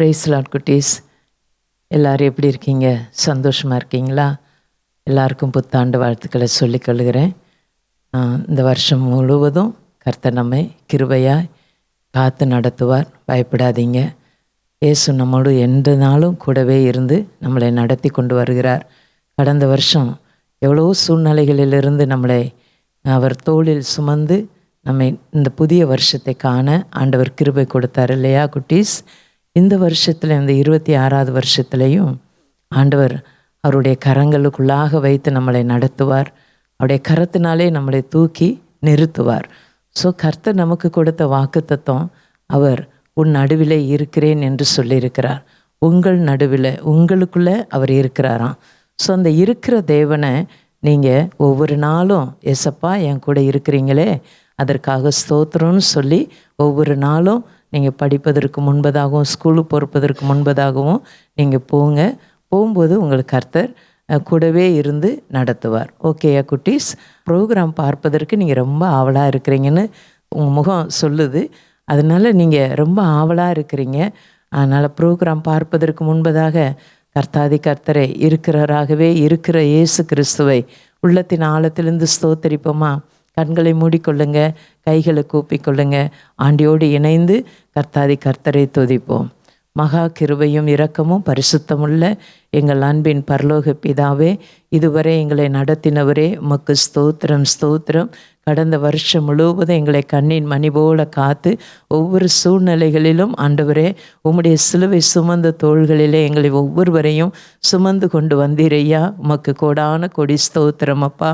Price Lord குட்டீஸ், எல்லோரும் எப்படி இருக்கீங்க? சந்தோஷமாக இருக்கீங்களா? எல்லாருக்கும் புத்தாண்டு வாழ்த்துக்களை சொல்லிக்கொள்கிறேன். இந்த வருஷம் முழுவதும் கர்த்தர் நம்மை கிருபையாய் காத்து நடத்துவார். பயப்படாதீங்க. இயேசு நம்மோடு எந்த நாளும் கூடவே இருந்து நம்மளை நடத்தி கொண்டு வருகிறார். கடந்த வருஷம் எவ்வளோ சூழ்நிலைகளிலிருந்து நம்மளை அவர் தோளில் சுமந்து நம்மை இந்த புதிய வருஷத்தை காண ஆண்டவர் கிருபை கொடுத்தார் இல்லையா குட்டீஸ்? இந்த வருஷத்தில், இந்த 26வது வருஷத்துலேயும் ஆண்டவர் அவருடைய கரங்களுக்குள்ளாக வைத்து நம்மளை நடத்துவார். அவருடைய கரத்தினாலே நம்மளை தூக்கி நிறுத்துவார். ஸோ கர்த்தர் நமக்கு கொடுத்த வாக்குத்தத்தம், அவர் உன் நடுவிலே இருக்கிறேன் என்று சொல்லியிருக்கிறார். உங்கள் நடுவில், உங்களுக்குள்ளே அவர் இருக்கிறாராம். ஸோ அந்த இருக்கிற தேவனை நீங்கள் ஒவ்வொரு நாளும், ஏசப்பா என் கூட இருக்கிறீங்களே அதற்காக ஸ்தோத்திரம்னு சொல்லி ஒவ்வொரு நாளும் நீங்கள் படிப்பதற்கு முன்பதாகவும் ஸ்கூலுக்கு பொறுப்பதற்கு முன்பதாகவும் நீங்கள் போகும்போது உங்களுக்கு கர்த்தர் கூடவே இருந்து நடத்துவார். ஓகேயா குட்டீஸ்? ப்ரோக்ராம் பார்ப்பதற்கு நீங்கள் ரொம்ப ஆவலாக இருக்கிறீங்கன்னு உங்கள் முகம் சொல்லுது. அதனால் நீங்கள் ரொம்ப ஆவலாக இருக்கிறீங்க. அதனால் ப்ரோக்ராம் பார்ப்பதற்கு முன்பதாக கர்த்தாதி கர்த்தரை இருக்கிறவராகவே இருக்கிற இயேசு கிறிஸ்துவை உள்ளத்தின் ஆழத்திலிருந்து ஸ்தோத்தரிப்போமா? கண்களை மூடிக்கொள்ளுங்க, கைகளை கூப்பிக்கொள்ளுங்க. ஆண்டியோடு இணைந்து கர்த்தாதி கர்த்தரை துதிப்போம். மகா கிருபையும் இரக்கமும் பரிசுத்தமுள்ள எங்கள் அன்பின் பரலோக பிதாவே, இதுவரை எங்களை நடத்தினவரே உமக்கு ஸ்தோத்திரம் ஸ்தோத்திரம். கடந்த வருஷம் முழுவதும் எங்களை கண்ணின் மணி போல காத்து ஒவ்வொரு சூழ்நிலைகளிலும் ஆண்டவரே உம்முடைய சிலுவை சுமந்த தோள்களிலே எங்களை ஒவ்வொருவரையும் சுமந்து கொண்டு வந்தீரையா. உமக்கு கோடான கொடி ஸ்தோத்திரம் அப்பா.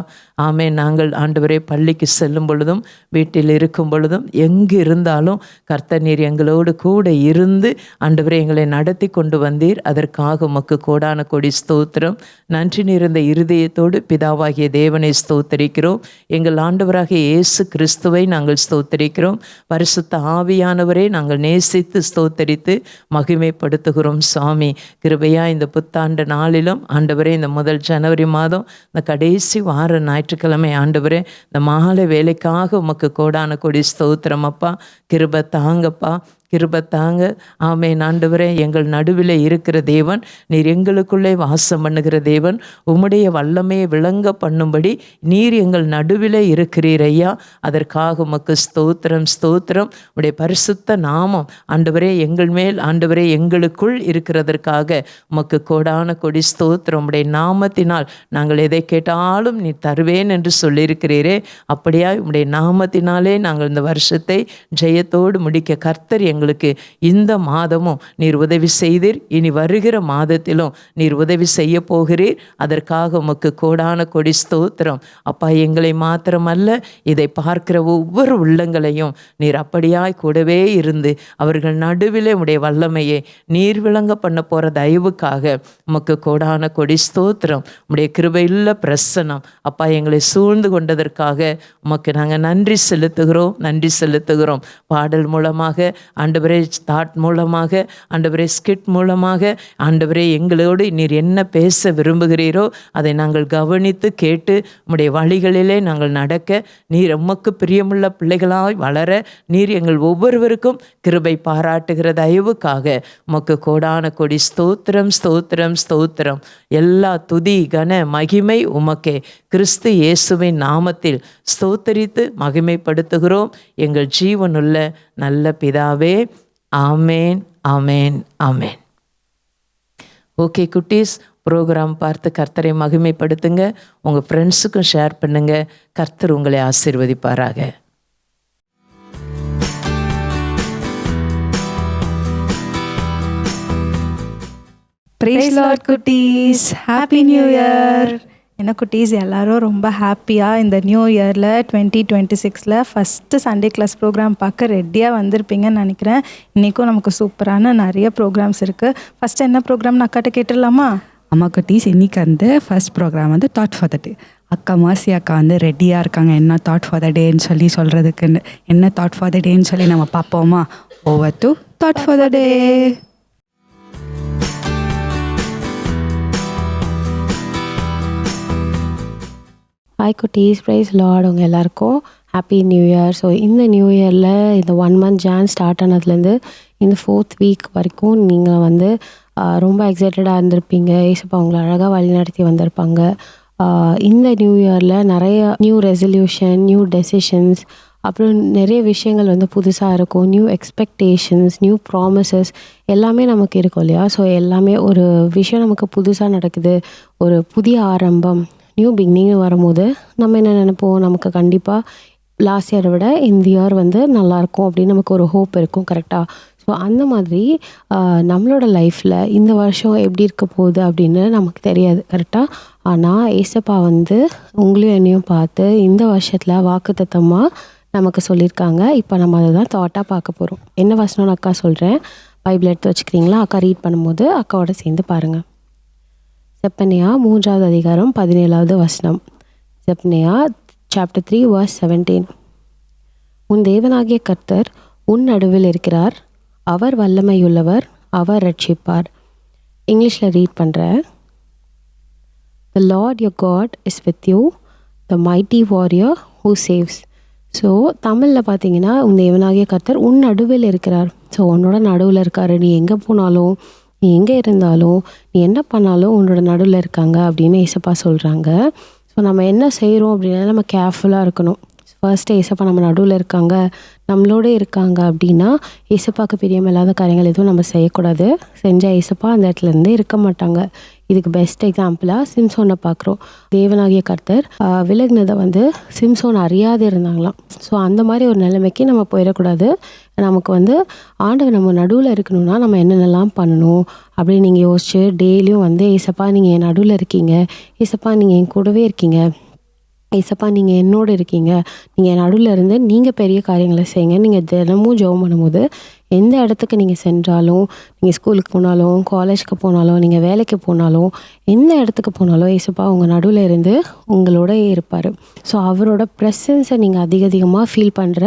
ஆமே. நாங்கள் ஆண்டவரே பள்ளிக்கு செல்லும் பொழுதும் வீட்டில் இருக்கும் பொழுதும் எங்கு இருந்தாலும் கர்த்தர் நீர் எங்களோடு கூட இருந்து ஆண்டவரே எங்களை நடத்தி கொண்டு வந்தீர். அதற்காக உமக்கு கோடான கொடி ஸ்தோத்திரம். நன்றி நிறைந்த இருதயத்தோடு பிதாவாகிய தேவனை ஸ்தோத்தரிக்கிறோம். எங்கள் ஆண்டவராகிய இயேசு கிறிஸ்துவை நாங்கள் ஸ்தோத்தரிக்கிறோம். பரிசுத்த ஆவியானவரை நாங்கள் நேசித்து ஸ்தோத்தரித்து மகிமைப்படுத்துகிறோம். சாமி கிருபையா இந்த புத்தாண்டு நாளிலும் ஆண்டவரே, இந்த முதல் ஜனவரி மாதம் இந்த கடைசி வார ஞாயிற்றுக்கிழமை ஆண்டவரே, இந்த மாலை வேலைக்காக உமக்கு கோடான கொடி ஸ்தோத்திரம் அப்பா. கிருபை தாங்கப்பா, கிருபை தாங்க. ஆமென். ஆண்டவரே, எங்கள் நடுவில் இருக்கிற தேவன், நீர் எங்களுக்குள்ளே வாசம் பண்ணுகிற தேவன். உம்முடைய வல்லமையை விளங்க பண்ணும்படி நீர் எங்கள் நடுவில் இருக்கிறீர் ஐயா. அதற்காக உமக்கு ஸ்தோத்திரம் ஸ்தோத்திரம். உடைய பரிசுத்த நாமம் ஆண்டவரே எங்கள் மேல், ஆண்டவரே எங்களுக்குள் இருக்கிறதற்காக உமக்கு கோடான கொடி ஸ்தோத்திரம். உடைய நாமத்தினால் நாங்கள் எதை கேட்டாலும் நீ தருவேன் என்று சொல்லியிருக்கிறீரே. அப்படியா உடைய நாமத்தினாலே நாங்கள் இந்த வருஷத்தை ஜெயத்தோடு முடிக்க கர்த்தர் எங்களுக்கு இந்த மாதமும் நீர் உதவி செய்தீர். இனி வருகிற மாதத்திலும் நீர் உதவி செய்ய போகிறீர். அதற்காக உமக்கு கோடான கொடி ஸ்தோத்திரம் அப்பா. எங்களை மாத்திரமல்ல, இதை பார்க்கிற ஒவ்வொரு உள்ளங்களையும் நீர் அப்படியாய் கூடவே இருந்து அவர்கள் நடுவிலே உடைய வல்லமையை நீர் விளங்க பண்ண போகிற தயவுக்காக உமக்கு கோடான கொடி ஸ்தோத்திரம். உடைய கிருபையுள்ள பிரசன்னம் அப்பா எங்களை சூழ்ந்து கொண்டதற்காக உமக்கு நாங்கள் நன்றி செலுத்துகிறோம், நன்றி செலுத்துகிறோம். பாடல் மூலமாக ஆண்டவரே, தாட் மூலமாக ஆண்டவரே, ஸ்கிட் மூலமாக ஆண்டவரே எங்களோடு நீர் என்ன பேச விரும்புகிறீரோ அதை நாங்கள் கவனித்து கேட்டு உம்முடைய வழிகளிலே நாங்கள் நடக்க, நீர் உமக்கு பிரியமுள்ள பிள்ளைகளாய் வளர நீர் எங்கள் ஒவ்வொருவருக்கும் கிருபை பாராட்டுகிற தயவுக்காக உமக்கு கோடான கொடி ஸ்தோத்திரம் ஸ்தோத்திரம் ஸ்தோத்திரம். எல்லா துதி கன மகிமை உமக்கே. கிறிஸ்து இயேசுவின் நாமத்தில் ஸ்தோத்தரித்து மகிமைப்படுத்துகிறோம் எங்கள் ஜீவனுள்ள நல்ல பிதாவே. ஆமேன் ஆமேன் ஆமேன். ஓகே குட்டீஸ், ப்ரோக்ராம் பார்த்து கர்த்தரை மகிமைப்படுத்துங்க. உங்கள் ஃப்ரெண்ட்ஸுக்கும் ஷேர் பண்ணுங்க. கர்த்தர் உங்களை ஆசீர்வதிப்பாராக. Praise Lord குட்டீஸ், ஹாப்பி நியூ இயர். என்ன குட்டீஸ், எல்லோரும் ரொம்ப ஹாப்பியாக இந்த நியூ இயரில் 2026 ஃபஸ்ட்டு சண்டே கிளாஸ் ப்ரோக்ராம் பார்க்க ரெடியாக வந்திருப்பீங்கன்னு நினைக்கிறேன். இன்றைக்கும் நமக்கு சூப்பரான நிறைய ப்ரோக்ராம்ஸ் இருக்குது. ஃபஸ்ட்டு என்ன ப்ரோக்ராம்னு அக்காட்ட கேட்டுடலாமா? அம்மா குட்டீஸ், இன்றைக்கி வந்து ஃபர்ஸ்ட் ப்ரோக்ராம் வந்து தாட் ஃபார் த டே. அக்கா மாசி அக்கா வந்து ரெடியாக இருக்காங்க என்ன தாட் ஃபார் த டேன்னு சொல்லி சொல்கிறதுக்குன்னு. என்ன தாட் ஃபார் த டேன்னு சொல்லி நம்ம பார்ப்போமா? Over to thought for the day. Hi குட்டீஸ், ப்ரைஸ் லார்ட். உங்கள் எல்லாருக்கும் ஹாப்பி நியூ இயர். ஸோ இந்த நியூ இயரில் இந்த 1 month ஜான் ஸ்டார்ட் ஆனதுலேருந்து இந்த 4th வீக் வரைக்கும் நீங்கள் வந்து ரொம்ப எக்ஸைட்டடாக இருந்திருப்பீங்க. ஏசப்பா உங்களை அழகாக வழிநடத்தி வந்திருப்பாங்க. இந்த நியூ இயரில் நிறைய நியூ ரெசல்யூஷன், நியூ டெசிஷன்ஸ், அப்புறம் நிறைய விஷயங்கள் வந்து புதுசாக இருக்கும். நியூ எக்ஸ்பெக்டேஷன்ஸ், நியூ ப்ராமிசஸ் எல்லாமே நமக்கு இருக்கும் இல்லையா? ஸோ எல்லாமே ஒரு விஷயம் நமக்கு புதுசாக நடக்குது, ஒரு புதிய ஆரம்பம், நியூ பிகினிங்னு வரும்போது நம்ம என்ன நினைப்போம், நமக்கு கண்டிப்பாக லாஸ்ட் இயரை விட இந்த இயர் வந்து நல்லாயிருக்கும் அப்படின்னு நமக்கு ஒரு ஹோப் இருக்கும். கரெக்டாக? ஸோ அந்த மாதிரி நம்மளோட லைஃப்பில் இந்த வருஷம் எப்படி இருக்க போகுது அப்படின்னு நமக்கு தெரியாது. கரெக்டாக? ஆனால் ஏசப்பா வந்து உங்களையும் என்னையும் பார்த்து இந்த வருஷத்தில் வாக்குத்தத்தமாக நமக்கு சொல்லியிருக்காங்க. இப்போ நம்ம அதை தான் தாட்டாக பார்க்க போகிறோம். என்ன வசனம்னு அக்கா சொல்கிறேன். பைபிள் எடுத்து வச்சுக்கிறீங்களா? அக்கா ரீட் பண்ணும்போது அக்காவோட சேர்ந்து பாருங்கள். செப்பனியா 3வது அதிகாரம் 17வது வசனம். Zephaniah chapter 3 verse 17. உன் தேவனாகிய கர்த்தர் உன் நடுவில் இருக்கிறார், அவர் வல்லமையுள்ளவர், அவர் ரட்சிப்பார். இங்கிலீஷில் ரீட் பண்ணுறேன். The Lord your God is with you, the mighty warrior who saves. So தமிழில் பார்த்தீங்கன்னா உன் தேவனாகிய கர்த்தர் உன் நடுவில் இருக்கிறார். ஸோ உன்னோட நடுவில் இருக்கார். நீ எங்கே போனாலும், நீ எங்கே இருந்தாலும், நீ என்ன பண்ணாலும் உன்னோட நடுவில் இருக்காங்க அப்படின்னு ஏசப்பா சொல்கிறாங்க. ஸோ நம்ம என்ன செய்கிறோம் அப்படின்னா நம்ம கேர்ஃபுல்லாக இருக்கணும். ஃபர்ஸ்ட்டு ஏசப்பா நம்ம நடுவில் இருக்காங்க, நம்மளோட இருக்காங்க அப்படின்னா ஏசப்பாவுக்கு பிரியமில்லாத காரியங்கள் எதுவும் நம்ம செய்யக்கூடாது. செஞ்சால் ஏசப்பா அந்த இடத்துலேருந்து இருக்க மாட்டாங்க. இதுக்கு பெஸ்ட் எக்ஸாம்பிளாக சிம்சோனை பார்க்குறோம். தேவனாகிய கர்த்தர் விலகினதை வந்து சிம்சோன் அறியாது இருந்தாங்களாம். ஸோ அந்த மாதிரி ஒரு நிலைமைக்கு நம்ம போயிடக்கூடாது. நமக்கு வந்து ஆண்டவர் நம்ம நடுவில் இருக்கணும்னா நம்ம என்னென்னலாம் பண்ணணும் அப்படின்னு நீங்கள் யோசிச்சு டெய்லியும் வந்து ஏசப்பா நீங்கள் என் நடுவில் இருக்கீங்க, ஏசப்பா நீங்கள் என் கூடவே இருக்கீங்க, ஏசப்பா நீங்கள் என்னோடு இருக்கீங்க, நீங்கள் நடுவில் இருந்து நீங்கள் பெரிய காரியங்களை செய்யுங்க. நீங்கள் தினமும் ஜெபம் பண்ணும்போது எந்த இடத்துக்கு நீங்கள் சென்றாலும், நீங்கள் ஸ்கூலுக்கு போனாலும், காலேஜுக்கு போனாலும், நீங்கள் வேலைக்கு போனாலும், எந்த இடத்துக்கு போனாலும் ஏசப்பா உங்கள் நடுவில் இருந்து உங்களோட இருப்பார். ஸோ அவரோட ப்ரெசன்ஸை நீங்கள் அதிகமாக ஃபீல் பண்ணுற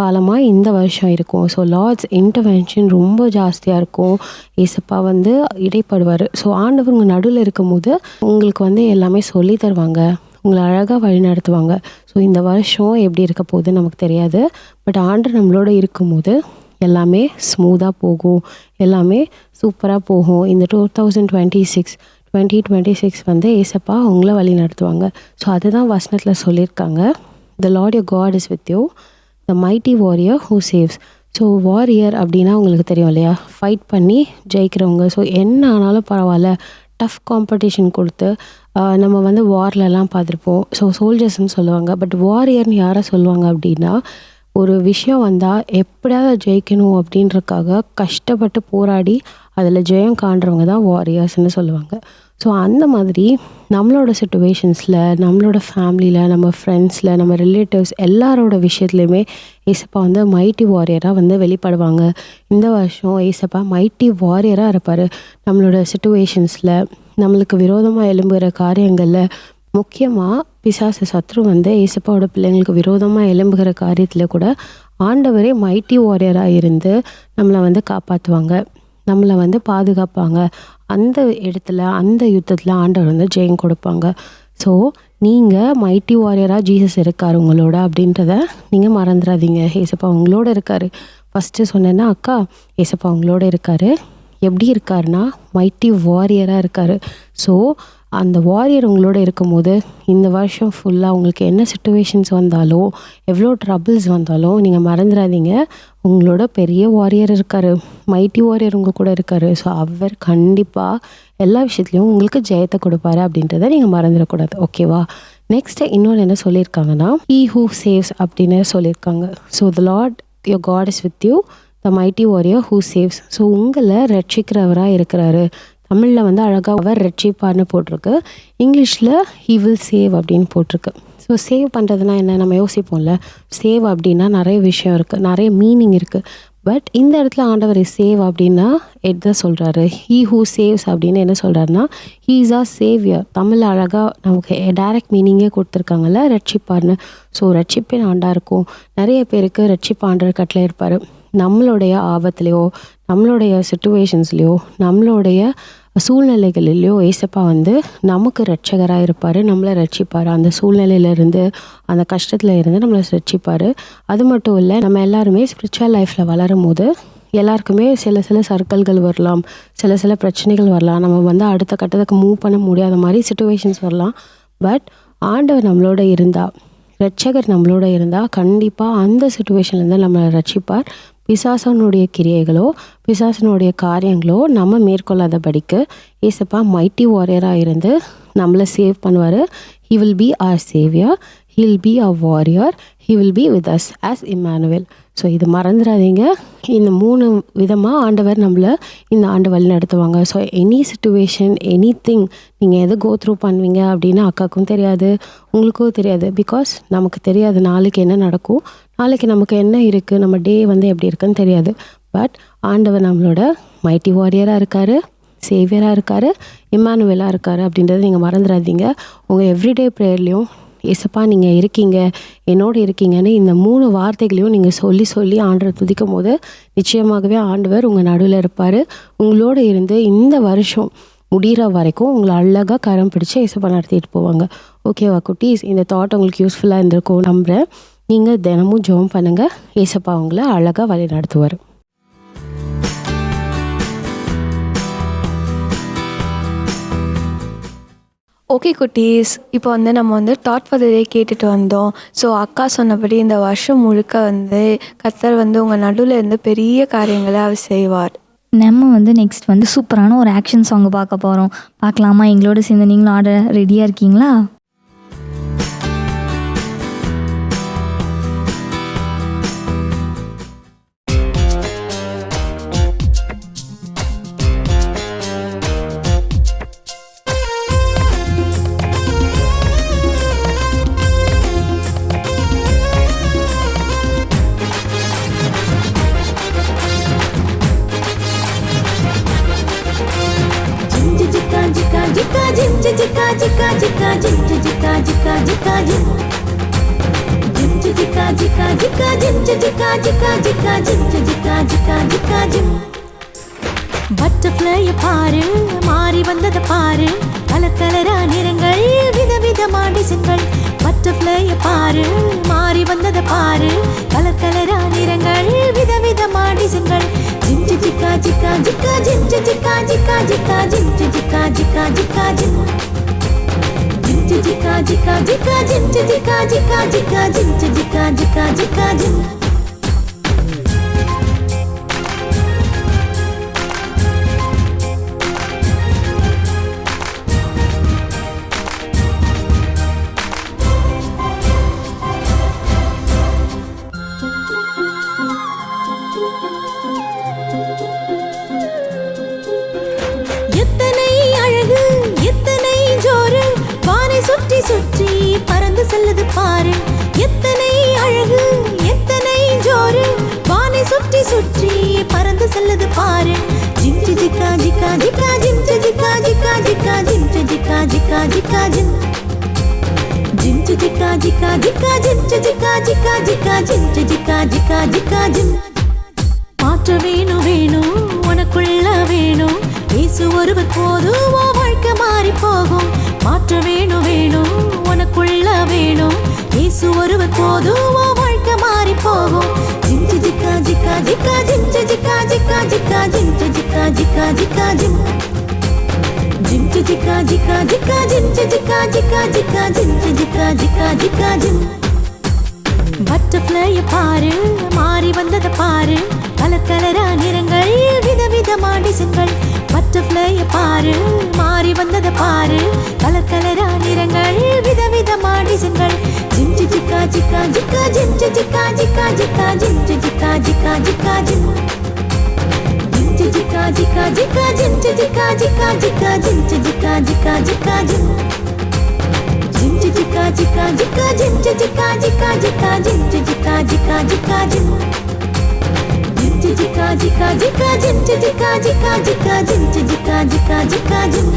காலமாக இந்த வருஷம் இருக்கும். ஸோ லார்ட்ஸ் இன்டர்வென்ஷன் ரொம்ப ஜாஸ்தியாக இருக்கும். ஏசப்பா வந்து இடைப்படுவார். ஸோ ஆண்டவர் உங்கள் நடுவில் இருக்கும்போது உங்களுக்கு வந்து எல்லாமே சொல்லி தருவாங்க, உங்களை அழகாக வழி நடத்துவாங்க. ஸோ இந்த வருஷம் எப்படி இருக்க போகுதுன்னு நமக்கு தெரியாது. பட் ஆண்டவர் நம்மளோட இருக்கும்போது எல்லாமே ஸ்மூத்தாக போகும், எல்லாமே சூப்பராக போகும். இந்த 2026 வந்து ஏசப்பா உங்களை வழி நடத்துவாங்க. ஸோ அதுதான் வசனத்தில் சொல்லியிருக்காங்க. The Lord your God is with you, the mighty warrior who saves. So warrior அப்படின்னா உங்களுக்கு தெரியும் இல்லையா? ஃபைட் பண்ணி ஜெயிக்கிறவங்க. ஸோ என்ன ஆனாலும் பரவாயில்ல, டஃப் காம்படிஷன் கொடுத்து நம்ம வந்து வார்லலாம் பார்த்துருப்போம். ஸோ சோல்ஜர்ஸ்ன்னு சொல்லுவாங்க. பட் வாரியர்னு யாரை சொல்லுவாங்க அப்படின்னா, ஒரு விஷயம் வந்தால் எப்படியாவது ஜெயிக்கணும் அப்படின்றதுக்காக கஷ்டப்பட்டு போராடி அதில் ஜெயம் காண்றவங்க தான் வாரியர்ஸ்ன்னு சொல்லுவாங்க. ஸோ அந்த மாதிரி நம்மளோட சிச்சுவேஷன்ஸில், நம்மளோட ஃபேமிலியில், நம்ம ஃப்ரெண்ட்ஸில், நம்ம ரிலேட்டிவ்ஸ் எல்லாரோட விஷயத்துலையுமே ஏசப்பா வந்து மைட்டி வாரியராக வந்து வெளிப்படுவாங்க. இந்த வருஷம் ஏசப்பா மைட்டி வாரியராக இருப்பார். நம்மளோட சிச்சுவேஷன்ஸில், நம்மளுக்கு விரோதமாக எழும்புகிற காரியங்களில், முக்கியமாக பிசாசு சத்ரு வந்து ஏசப்பாவோட பிள்ளைங்களுக்கு விரோதமாக எழும்புகிற காரியத்தில் கூட ஆண்டவரே மைட்டி வாரியராக இருந்து நம்மளை வந்து காப்பாற்றுவாங்க, நம்மளை வந்து பாதுகாப்பாங்க. அந்த இடத்துல, அந்த யுத்தத்தில் ஆண்டவர் வந்து ஜெயம் கொடுப்பாங்க. ஸோ நீங்கள் மைட்டி வாரியராக ஜீசஸ் இருக்கார் உங்களோட அப்படின்றத நீங்கள் மறந்துடாதீங்க. ஏசப்பா உங்களோட இருக்கார். ஃபஸ்ட்டு சொன்னேன்னா அக்கா, ஏசப்பா உங்களோட இருக்கார். எப்படி இருக்காருன்னா மைட்டி வாரியராக இருக்கார். ஸோ அந்த வாரியர் உங்களோட இருக்கும்போது இந்த வருஷம் ஃபுல்லாக உங்களுக்கு என்ன சிச்சுவேஷன்ஸ் வந்தாலும், எவ்வளோ ட்ரபிள்ஸ் வந்தாலும் நீங்கள் மறந்துடாதீங்க, உங்களோட பெரிய வாரியர் இருக்கார், மைட்டி வாரியர் உங்கள் கூட இருக்கார். ஸோ அவர் கண்டிப்பாக எல்லா விஷயத்துலையும் உங்களுக்கு ஜெயத்தை கொடுப்பாரு அப்படின்றத நீங்கள் மறந்துடக்கூடாது. ஓகேவா? நெக்ஸ்ட்டு இன்னொன்று என்ன சொல்லியிருக்காங்கன்னா, He who saves அப்படின்னு சொல்லியிருக்காங்க. So the Lord your God is with you, the mighty warrior who saves. So உங்களை ரட்சிக்கிறவராக இருக்கிறாரு. தமிழில் வந்து அழகாக அவர் ரட்சிப்பார்னு போட்டிருக்கு. இங்கிலீஷில் he will save அப்படின்னு போட்டிருக்கு. ஸோ சேவ் பண்ணுறதுனா என்ன நம்ம யோசிப்போம்ல. சேவ் அப்படின்னா நிறைய விஷயம் இருக்குது, நிறைய மீனிங் இருக்குது. பட் இந்த இடத்துல ஆண்டவர் சேவ் அப்படின்னா எதான் சொல்கிறாரு? he who saves அப்படின்னு என்ன சொல்கிறாருன்னா, he is our savior. தமிழில் அழகாக நமக்கு டைரக்ட் மீனிங்கே கொடுத்துருக்காங்கல்ல, ரட்சிப்பார்னு. ஸோ ரட்சிப்பின் ஆண்டாக இருக்கும். நிறைய பேருக்கு ரட்சிப்பு ஆண்டவர் கட்டளை இருப்பார். நம்மளுடைய ஆபத்துலேயோ, நம்மளுடைய சிச்சுவேஷன்ஸ்லேயோ, நம்மளுடைய சூழ்நிலைகளிலையோ ஏசப்பா வந்து நமக்கு ரட்சகராக இருப்பார், நம்மளை ரட்சிப்பார். அந்த சூழ்நிலையிலேருந்து, அந்த கஷ்டத்தில் இருந்து நம்மளை ரட்சிப்பார். அது மட்டும் இல்லை, நம்ம எல்லாருமே ஸ்பிரிச்சுவல் லைஃப்பில் வளரும் போது எல்லாருக்குமே சில சர்க்கிள்கள் வரலாம், சில பிரச்சனைகள் வரலாம், நம்ம வந்து அடுத்த கட்டத்துக்கு மூவ் பண்ண முடியாத மாதிரி சுச்சுவேஷன்ஸ் வரலாம். பட் ஆண்டவர் நம்மளோட இருந்தால், ரட்சகர் நம்மளோட இருந்தால் கண்டிப்பாக அந்த சுச்சுவேஷன்லேருந்து நம்மளை ரட்சிப்பார். பிசாசனுடைய கிரியைகளோ பிசாசனுடைய காரியங்களோ நம்ம மேற்கொள்ளாதபடிக்கு ஏசப்பா மைட்டி வாரியராக இருந்து நம்மளை சேவ் பண்ணுவார். He will be our savior, he will be our warrior, he will be with us as Emmanuel. So இது மறந்துடாதீங்க. இந்த 3 விதமாக ஆண்டவர் நம்மளை இந்த ஆண்டு வழி நடத்துவாங்க. So any situation, any thing நீங்கள் எதை கோ த்ரூ பண்ணுவீங்க அப்படின்னு அக்காவுக்கும் தெரியாது, உங்களுக்கும் தெரியாது. பிகாஸ் நமக்கு தெரியாது நாளைக்கு என்ன நடக்கும், நாளைக்கு நமக்கு என்ன இருக்குது, நம்ம டே வந்து எப்படி இருக்குன்னு தெரியாது. பட் ஆண்டவர் நம்மளோட மைட்டி வாரியராக இருக்கார், சேவியராக இருக்கார், இம்மானுவேலாக இருக்கார் அப்படின்றத நீங்கள் மறந்துடாதீங்க. உங்கள் எவ்ரிடே ப்ரேயர்லேயும் ஏசப்பா நீங்கள் இருக்கீங்க, என்னோடு இருக்கீங்கன்னு இந்த 3 வார்த்தைகளையும் நீங்கள் சொல்லி ஆண்டவரை துதிக்கும் போது நிச்சயமாகவே ஆண்டவர் உங்கள் நடுவில் இருப்பார். உங்களோடு இருந்து இந்த வருஷம் முடிகிற வரைக்கும் உங்களை அழகாக கரம் பிடிச்சி ஏசப்பா நடத்திட்டு போவாங்க. ஓகேவா குட்டீஸ்? இந்த தாட் உங்களுக்கு யூஸ்ஃபுல்லாக இருந்திருக்கும் நம்புகிறேன். நீங்கள் தினமும் ஜெபம் பண்ணுங்கள், ஏசப்பா உங்களை அழகாக வழி நடத்துவார். ஓகே குட்டீஸ், இப்போ வந்து நம்ம வந்து தாட் ஃபார் த டே கேட்டுட்டு வந்தோம். ஸோ அக்கா சொன்னபடி இந்த வருஷம் முழுக்க வந்து கர்த்தர் வந்து உங்கள் நடுவில் இருந்து பெரிய காரியங்களை அவர் செய்வார். நம்ம வந்து நெக்ஸ்ட் வந்து சூப்பரான ஒரு ஆக்ஷன் சாங் பார்க்க போகிறோம். பார்க்கலாமா? எங்களோட சேர்ந்து நீங்களும் ஆட ரெடியாக இருக்கீங்களா? பட்டர்ஃப்ளைய பாரு, மாறி வந்தத பாரு, கலர் கலரா நிறங்கள், விதவிதமா டிசைன்கள். பட்டர்ஃப்ளைய பாரு, மாறி வந்தத பாரு, கலர் கலரா நிறங்கள், விதவிதமா டிசைன்கள். ஜிம் ஜிக்கா ஜிக்கா ஜிக்கா ஜிம் ஜிக்கா ஜிக்கா ஜிக்கா ஜிம் ஜிக்கா ஜிக்கா ஜிக்கா ஜிம் ஜிம் ஜிக்கா ஜிக்கா ஜிக்கா ஜிம் ஜிக்கா ஜிக்கா ஜிக்கா ஜிம் ஜிக்கா ஜிக்கா ஜிக்கா ஜிம். சுற்றி பறந்து செல்லுது பாரு, எத்தனை அழகு, எத்தனை ஜோரு, வானை சுற்றி சுற்றி பறந்து செல்லுது பாரு. ஜிம் ஜிக்கா ஜிக்கா ஜிக்கா ஜிம் ஜிக்கா ஜிக்கா ஜிக்கா ஜிம் ஜிக்கா ஜிக்கா ஜிக்கா ஜிம் ஜிம் ஜிக்கா ஜிக்கா ஜிக்கா ஜிம் ஜிக்கா ஜிக்கா ஜிக்கா ஜிம் ஜிக்கா ஜிக்கா ஜிக்கா ஜிம். மாற்ற வேணும் வேணும் உனக்குள்ள வேணும், இயேசு ஒருவர் போதும் உன் வாழ்க்கை மாறி போகும். மாற்ற வேணும் வேணும் உனக்குள்ள வேணும், இயேசு ஒருவர் போதும் உன் வாழ்க்கை மாறி போகும். ஜிம் ஜிக்கா ஜிக்கா ஜிக்கா ஜிம் ஜிக்கா ஜிக்கா ஜிக்கா ஜிம் ஜிக்கா ஜிக்கா ஜிக்கா ஜிம் ஜிம் ஜிக்கா ஜிக்கா ஜிக்கா ஜிம் ஜிக்கா ஜிக்கா ஜிக்கா ஜிம் ஜிக்கா ஜிக்கா ஜிக்கா ஜிம். பட்டர்ஃப்ளைய பாரு, மாறி வந்தத பாரு, கலர் கலரா நிறங்கள், விதவிதமா டிசைன்கள். பட்டர்ஃப்ளைய பாரு, மாறி வந்தத பாரு, கலர் கலரா நிறங்கள், விதவிதமா டிசைன்கள். ஜிம் ஜிக்கா ஜிக்கா ஜிக்கா ஜிம் ஜிக்கா ஜிக்கா ஜிக்கா ஜிம் ஜிக்கா ஜிக்கா ஜிக்கா ஜிம் ஜிம் ஜிக்கா ஜிக்கா ஜிக்கா ஜிம் ஜிக்கா ஜிக்கா ஜிக்கா ஜிம் ஜிக்கா ஜிக்கா ஜிக்கா ஜிம் ஜிம் ஜிக்கா ஜிக்கா ஜிக்கா ஜிம் ஜிக்கா ஜிக்கா ஜிக்கா ஜிம் ஜிக்கா ஜிக்கா ஜிக்கா ஜிம் ஜிம் ஜிக்கா ஜிக்கா ஜிக்கா ஜிம் ஜிக்கா ஜிக்கா ஜிக்கா ஜிம் ஜிக்கா ஜிக்கா ஜிக்கா ஜிம்.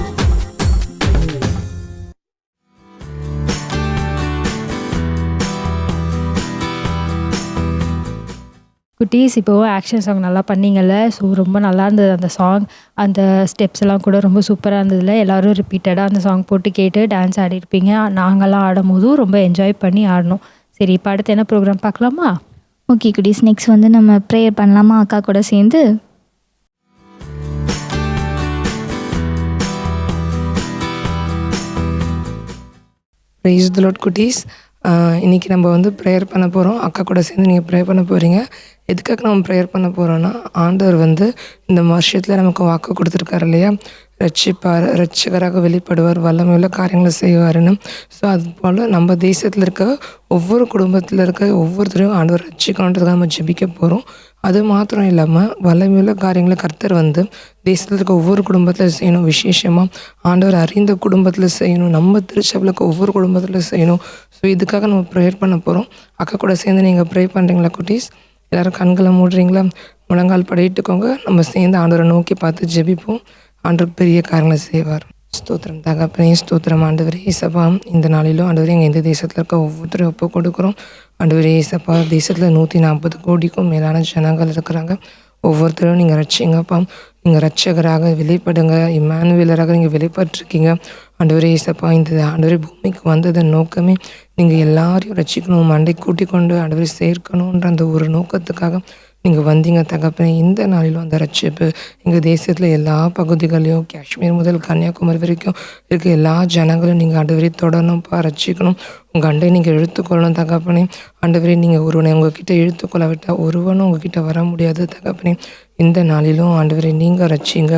குட்டீஸ், இப்போது ஆக்ஷன் சாங் நல்லா பண்ணீங்கல்ல. ஸோ ரொம்ப நல்லா இருந்தது அந்த சாங். அந்த ஸ்டெப்ஸ் எல்லாம் கூட ரொம்ப சூப்பராக இருந்ததில்ல. எல்லோரும் ரிப்பீட்டடாக அந்த சாங் போட்டு கேட்டு டான்ஸ் ஆடிருப்பீங்க. நாங்கள்லாம் ஆடும் போதும் ரொம்ப என்ஜாய் பண்ணி ஆடினோம். சரி, இப்போ அடுத்து என்ன ப்ரோக்ராம் பார்க்கலாமா? ஓகே குட்டீஸ், நெக்ஸ்ட் வந்து நம்ம ப்ரேயர் பண்ணலாமா அக்கா கூட சேர்ந்து? ப்ரைஸ் தி லார்ட் குட்டீஸ். இன்றைக்கி நம்ம வந்து ப்ரேயர் பண்ண போகிறோம். அக்கா கூட சேர்ந்து நீங்கள் ப்ரேயர் பண்ண போகிறீங்க. எதுக்காக நம்ம ப்ரேயர் பண்ண போகிறோன்னா, ஆண்டவர் வந்து இந்த வருஷத்தில் நமக்கு வாக்கு கொடுத்துருக்காரு இல்லையா, ரட்சிப்பார், ரட்சகராக வெளிப்படுவார், வல்லமையுள்ள காரியங்களை செய்வாருன்னு. ஸோ அது போல் நம்ம தேசத்தில் இருக்க ஒவ்வொரு குடும்பத்தில் இருக்க ஒவ்வொருத்தரையும் ஆண்டவர் ரட்சிக்கணுன்றதுக்காக நம்ம ஜெபிக்க போகிறோம். அது மாத்திரம் இல்லாமல் வல்லமையுள்ள காரியங்களை கர்த்தர் வந்து தேசத்தில் இருக்க ஒவ்வொரு குடும்பத்தில் செய்யணும். விசேஷமாக ஆண்டவர் அறிந்த குடும்பத்தில் செய்யணும். நம்ம திருச்சபையில் இருக்க ஒவ்வொரு குடும்பத்தில் செய்யணும். ஸோ இதுக்காக நம்ம ப்ரேயர் பண்ண போகிறோம். அக்கா கூட சேர்ந்து நீங்கள் ப்ரே பண்ணுறீங்களா குட்டீஸ்? எல்லோரும் கண்களை மூடுறீங்களா? முழங்கால் படிட்டுக்கோங்க. நம்ம சேர்ந்து ஆண்டவரை நோக்கி பார்த்து ஜெபிப்போம். ஆண்டவர் பெரிய காரியங்களை செய்வார். ஸ்தோத்திரம் தகப்பனே, ஸ்தோத்திரம் ஆண்டவரே. ஏசப்பா, இந்த நாளிலும் ஆண்டவரே எங்கள் இந்த தேசத்தில் இருக்க ஒவ்வொருத்தரையும் ஒப்பு கொடுக்குறோம். ஆண்டவரே ஏசப்பா, தேசத்தில் 140 கோடிக்கும் மேலான ஜனங்கள் இருக்கிறாங்க. ஒவ்வொருத்தரும் நீங்கள் ரட்சிங்கப்பா. நீங்கள் ரட்சகராக வெளிப்படுங்க. இம்மானுவேலராக நீங்கள் வெளிப்பட்டிருக்கீங்க. ஆண்டவரே ஏசப்பா, இந்த ஆண்டவரே பூமிக்கு வந்ததன் நோக்கமே நீங்கள் எல்லாரையும் ரட்சிக்கணும், மண்டை கூட்டி கொண்டு ஆண்டவரை சேர்க்கணுன்ற அந்த ஒரு நோக்கத்துக்காக நீங்கள் வந்தீங்க தகப்பனே. இந்த நாளிலும் அந்த ரட்சிப்பு எங்கள் தேசத்தில் எல்லா பகுதிகளையும், காஷ்மீர் முதல் கன்னியாகுமரி வரைக்கும் இருக்க எல்லா ஜனங்களும் நீங்கள் ஆண்டவரை தொடரணும்ப்பா, ரட்சிக்கணும். உங்கள் அண்டை நீங்கள் இழுத்துக்கொள்ளணும் தகப்பனே. ஆண்டவரே, நீங்கள் ஒருவனை உங்ககிட்ட இழுத்துக்கொள்ள விட்டால் ஒருவனும் உங்ககிட்ட வர முடியாது தகப்பனே. இந்த நாளிலும் ஆண்டவரை நீங்கள் ரட்சிங்க.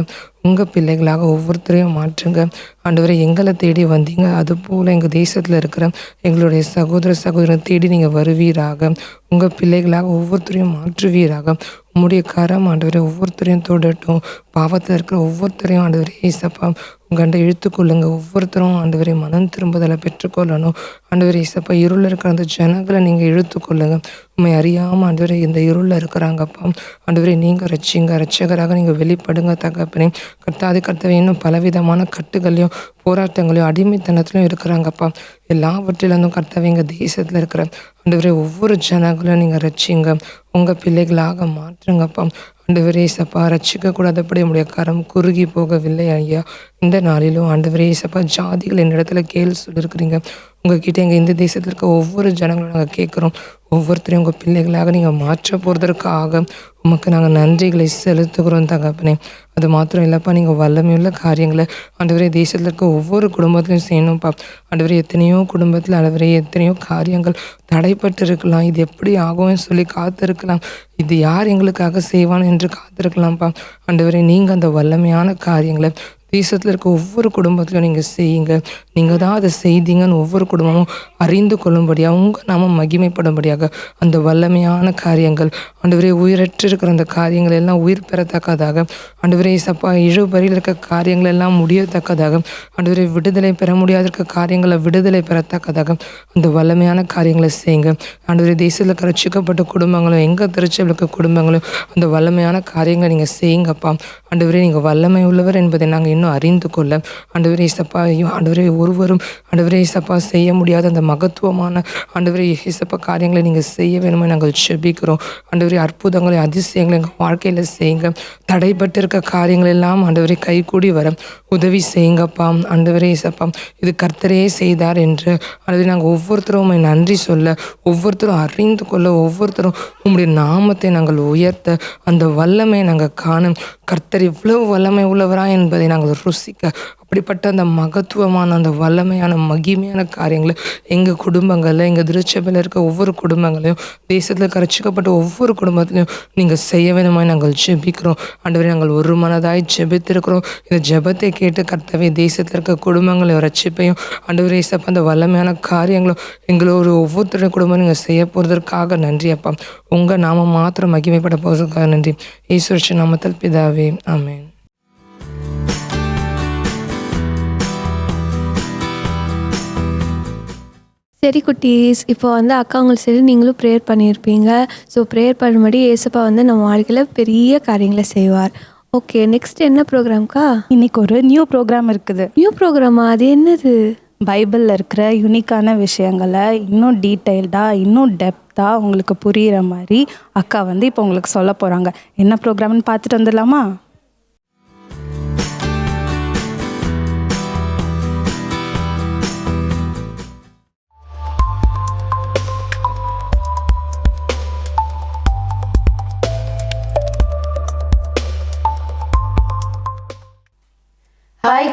உங்கள் பிள்ளைகளாக ஒவ்வொருத்தரையும் மாற்றுங்க. ஆண்டவரை எங்களை தேடி வந்தீங்க, அதுபோல் எங்கள் தேசத்தில் இருக்கிற எங்களுடைய சகோதர சகோதரனை தேடி நீங்கள் வருவீராக. உங்கள் பிள்ளைகளாக ஒவ்வொருத்தரையும் மாற்றுவீராக. உம்முடைய கரம் ஆண்டவரை ஒவ்வொருத்தரையும் தொடட்டும். பாவத்தில் இருக்கிற ஒவ்வொருத்தரையும் ஆண்டவரை ஏசப்பா உங்கள்கிட்ட இழுத்துக்கொள்ளுங்க. ஒவ்வொருத்தரும் ஆண்டவரை மனம் திரும்புதலை பெற்றுக்கொள்ளணும். ஆண்டவரை ஏசப்பா, இருளில் இருக்கிற அந்த ஜனங்களை நீங்கள் இழுத்துக்கொள்ளுங்க. உண்மை அறியாமல் ஆண்டவரை இந்த இருளில் இருக்கிறாங்கப்பா. ஆண்டவரை நீங்கள் ரட்சிங்க, ரட்சகராக நீங்கள் வெளிப்படுங்க தகப்பனே. கர்த்தாவே, இன்னும் பலவிதமான கட்டுகளையும் போராட்டங்களையும் அடிமைத்தனத்திலையும் இருக்கிறாங்கப்பா. எல்லாவற்றிலிருந்தும் கர்த்தாவே எங்கள் தேசத்தில் இருக்கிற ஆண்டவரே ஒவ்வொரு ஜனங்களும் நீங்கள் ரட்சிங்க. உங்கள் பிள்ளைகளாக மாற்றுங்கப்பா. ஆண்டவரே ஏசப்பா, ரட்சிக்கக்கூடாதபடி உடைய கரம் குறுகி போகவில்லை ஐயா. இந்த நாளிலும் ஆண்டவரே ஏசப்பா, ஜாதிகள் என்னிடத்துல கேள்வி சொல்லியிருக்கிறீங்க. உங்ககிட்ட எங்கள் இந்த தேசத்தில் இருக்க ஒவ்வொரு ஜனங்களும் நாங்கள் கேட்குறோம். ஒவ்வொருத்தரையும் உங்கள் பிள்ளைகளாக நீங்கள் மாற்ற போகிறதற்காக உமக்கு நாங்கள் நன்றிகளை செலுத்துகிறோம் தகப்பனே. அது மாத்திரம் இல்லைப்பா, நீங்கள் வல்லமையுள்ள காரியங்களை ஆண்டவரே தேசத்தில் இருக்க ஒவ்வொரு குடும்பத்திலையும் செய்யணும்ப்பா. ஆண்டவரே, எத்தனையோ குடும்பத்தில் ஆண்டவரே எத்தனையோ காரியங்கள் தடைப்பட்டு இருக்கலாம். இது எப்படி ஆகும்னு சொல்லி காத்திருக்கலாம். இது யார் எங்களுக்காக செய்வான் என்று காத்திருக்கலாம்ப்பா. ஆண்டவரே, நீங்கள் அந்த வல்லமையான காரியங்களை தேசத்தில் இருக்க ஒவ்வொரு குடும்பத்திலும் நீங்கள் செய்யுங்க. நீங்கள் தான் அதை செய்தீங்கன்னு ஒவ்வொரு குடும்பமும் அறிந்து கொள்ளும்படியாக, உங்கள் நாமம் மகிமைப்படும்படியாக அந்த வல்லமையான காரியங்கள் ஆண்டவரே, உயிரற்று இருக்கிற அந்த காரியங்கள் எல்லாம் உயிர் பெறத்தக்கதாக, ஆண்டவரே சப்பா இழுபறியில் இருக்க காரியங்கள் எல்லாம் முடியத்தக்கதாக, ஆண்டவரே விடுதலை பெற முடியாத இருக்க காரியங்களை விடுதலை பெறத்தக்கதாக அந்த வல்லமையான காரியங்களை செய்யுங்க. ஆண்டவரே, தேசத்தில் ரட்சிக்கப்பட்ட குடும்பங்களும் எங்கள் திருச்சியில் இருக்க குடும்பங்களும் அந்த வல்லமையான காரியங்களை நீங்கள் செய்யுங்கப்பா. ஆண்டவரே, நீங்கள் வல்லமை உள்ளவர் என்பதை நாங்கள் இன்னும் அறிந்து கொள்ள, ஆண்டவரே சப்பா, ஆண்டவரே ஒருவரும் ஆண்டவரே சப்பா செய்ய முடியாத அந்த மகத்துவமான ஆண்டவரே இயேசப்பா காரியங்களை நீங்கள் செய்ய வேணுமே நாங்கள் ஜெபிக்கிறோம். ஆண்டவரே, அற்புதங்களை அதிசயங்களை எங்கள் வாழ்க்கையில் செய்யுங்க. தடைப்பட்டு இருக்க காரியங்கள் எல்லாம் ஆண்டவரே கைகூடி வர உதவி செய்யுங்கப்பா. ஆண்டவரே இயேசப்பா, இது கர்த்தரே செய்தார் என்று ஆண்டவரே நாங்கள் ஒவ்வொருத்தரும் உம்மை நன்றி சொல்ல, ஒவ்வொருத்தரும் அறிந்து கொள்ள, ஒவ்வொருத்தரும் உம்முடைய நாமத்தை நாங்கள் உயர்த்த, அந்த வல்லமையை நாங்கள் காணும். கர்த்தர் இவ்வளவு வல்லமை உள்ளவரா என்பதை நாங்கள் ருசிக்க, அப்படிப்பட்ட அந்த மகத்துவமான அந்த வல்லமையான மகிமையான காரியங்களை எங்கள் குடும்பங்களில், எங்கள் திருச்சபையில் இருக்க ஒவ்வொரு குடும்பங்களையும், தேசத்தில் ரட்சிக்கப்பட்ட ஒவ்வொரு குடும்பத்திலையும் நீங்கள் செய்ய வேணுமாய் நாங்கள் ஜெபிக்கிறோம். ஆண்டவரே, நாங்கள் ஒரு மனதாய் ஜெபித்திருக்கிறோம். இந்த ஜெபத்தை கேட்டு கர்த்தாவே தேசத்தில் இருக்க குடும்பங்களையும் ரட்சிப்பையும் ஆண்டவரே இயேசப்பா அந்த வல்லமையான காரியங்களும் எங்களோட ஒவ்வொருத்தருடைய குடும்பம் நீங்கள் செய்ய போகிறதற்காக நன்றி அப்பா. உங்கள் நாமம் மாத்திரம் மகிமைப்பட போகிறதுக்காக நன்றி. ஈஸ்வர நாமத்தில் பிதாவே, ஆமென். சரி குட்டீஸ், இப்போ வந்து அக்கா உங்களுக்கு சரி நீங்களும் ப்ரேயர் பண்ணியிருப்பீங்க. ஸோ ப்ரேயர் பண்ணும்படி ஏசப்பா வந்து நம்ம வாழ்க்கையில் பெரிய காரியங்களை செய்வார். ஓகே, நெக்ஸ்ட் என்ன ப்ரோக்ராம்க்கா? இன்னைக்கு ஒரு நியூ ப்ரோக்ராம் இருக்குது. நியூ ப்ரோக்ராமா? அது என்னது? பைபிளில் இருக்கிற யூனிக்கான விஷயங்களை இன்னும் டீட்டெயில்டாக, இன்னும் டெப்த்தாக உங்களுக்கு புரிகிற மாதிரி அக்கா வந்து இப்போ உங்களுக்கு சொல்ல போகிறாங்க. என்ன ப்ரோக்ராம்னு பார்த்துட்டு வந்துடலாமா?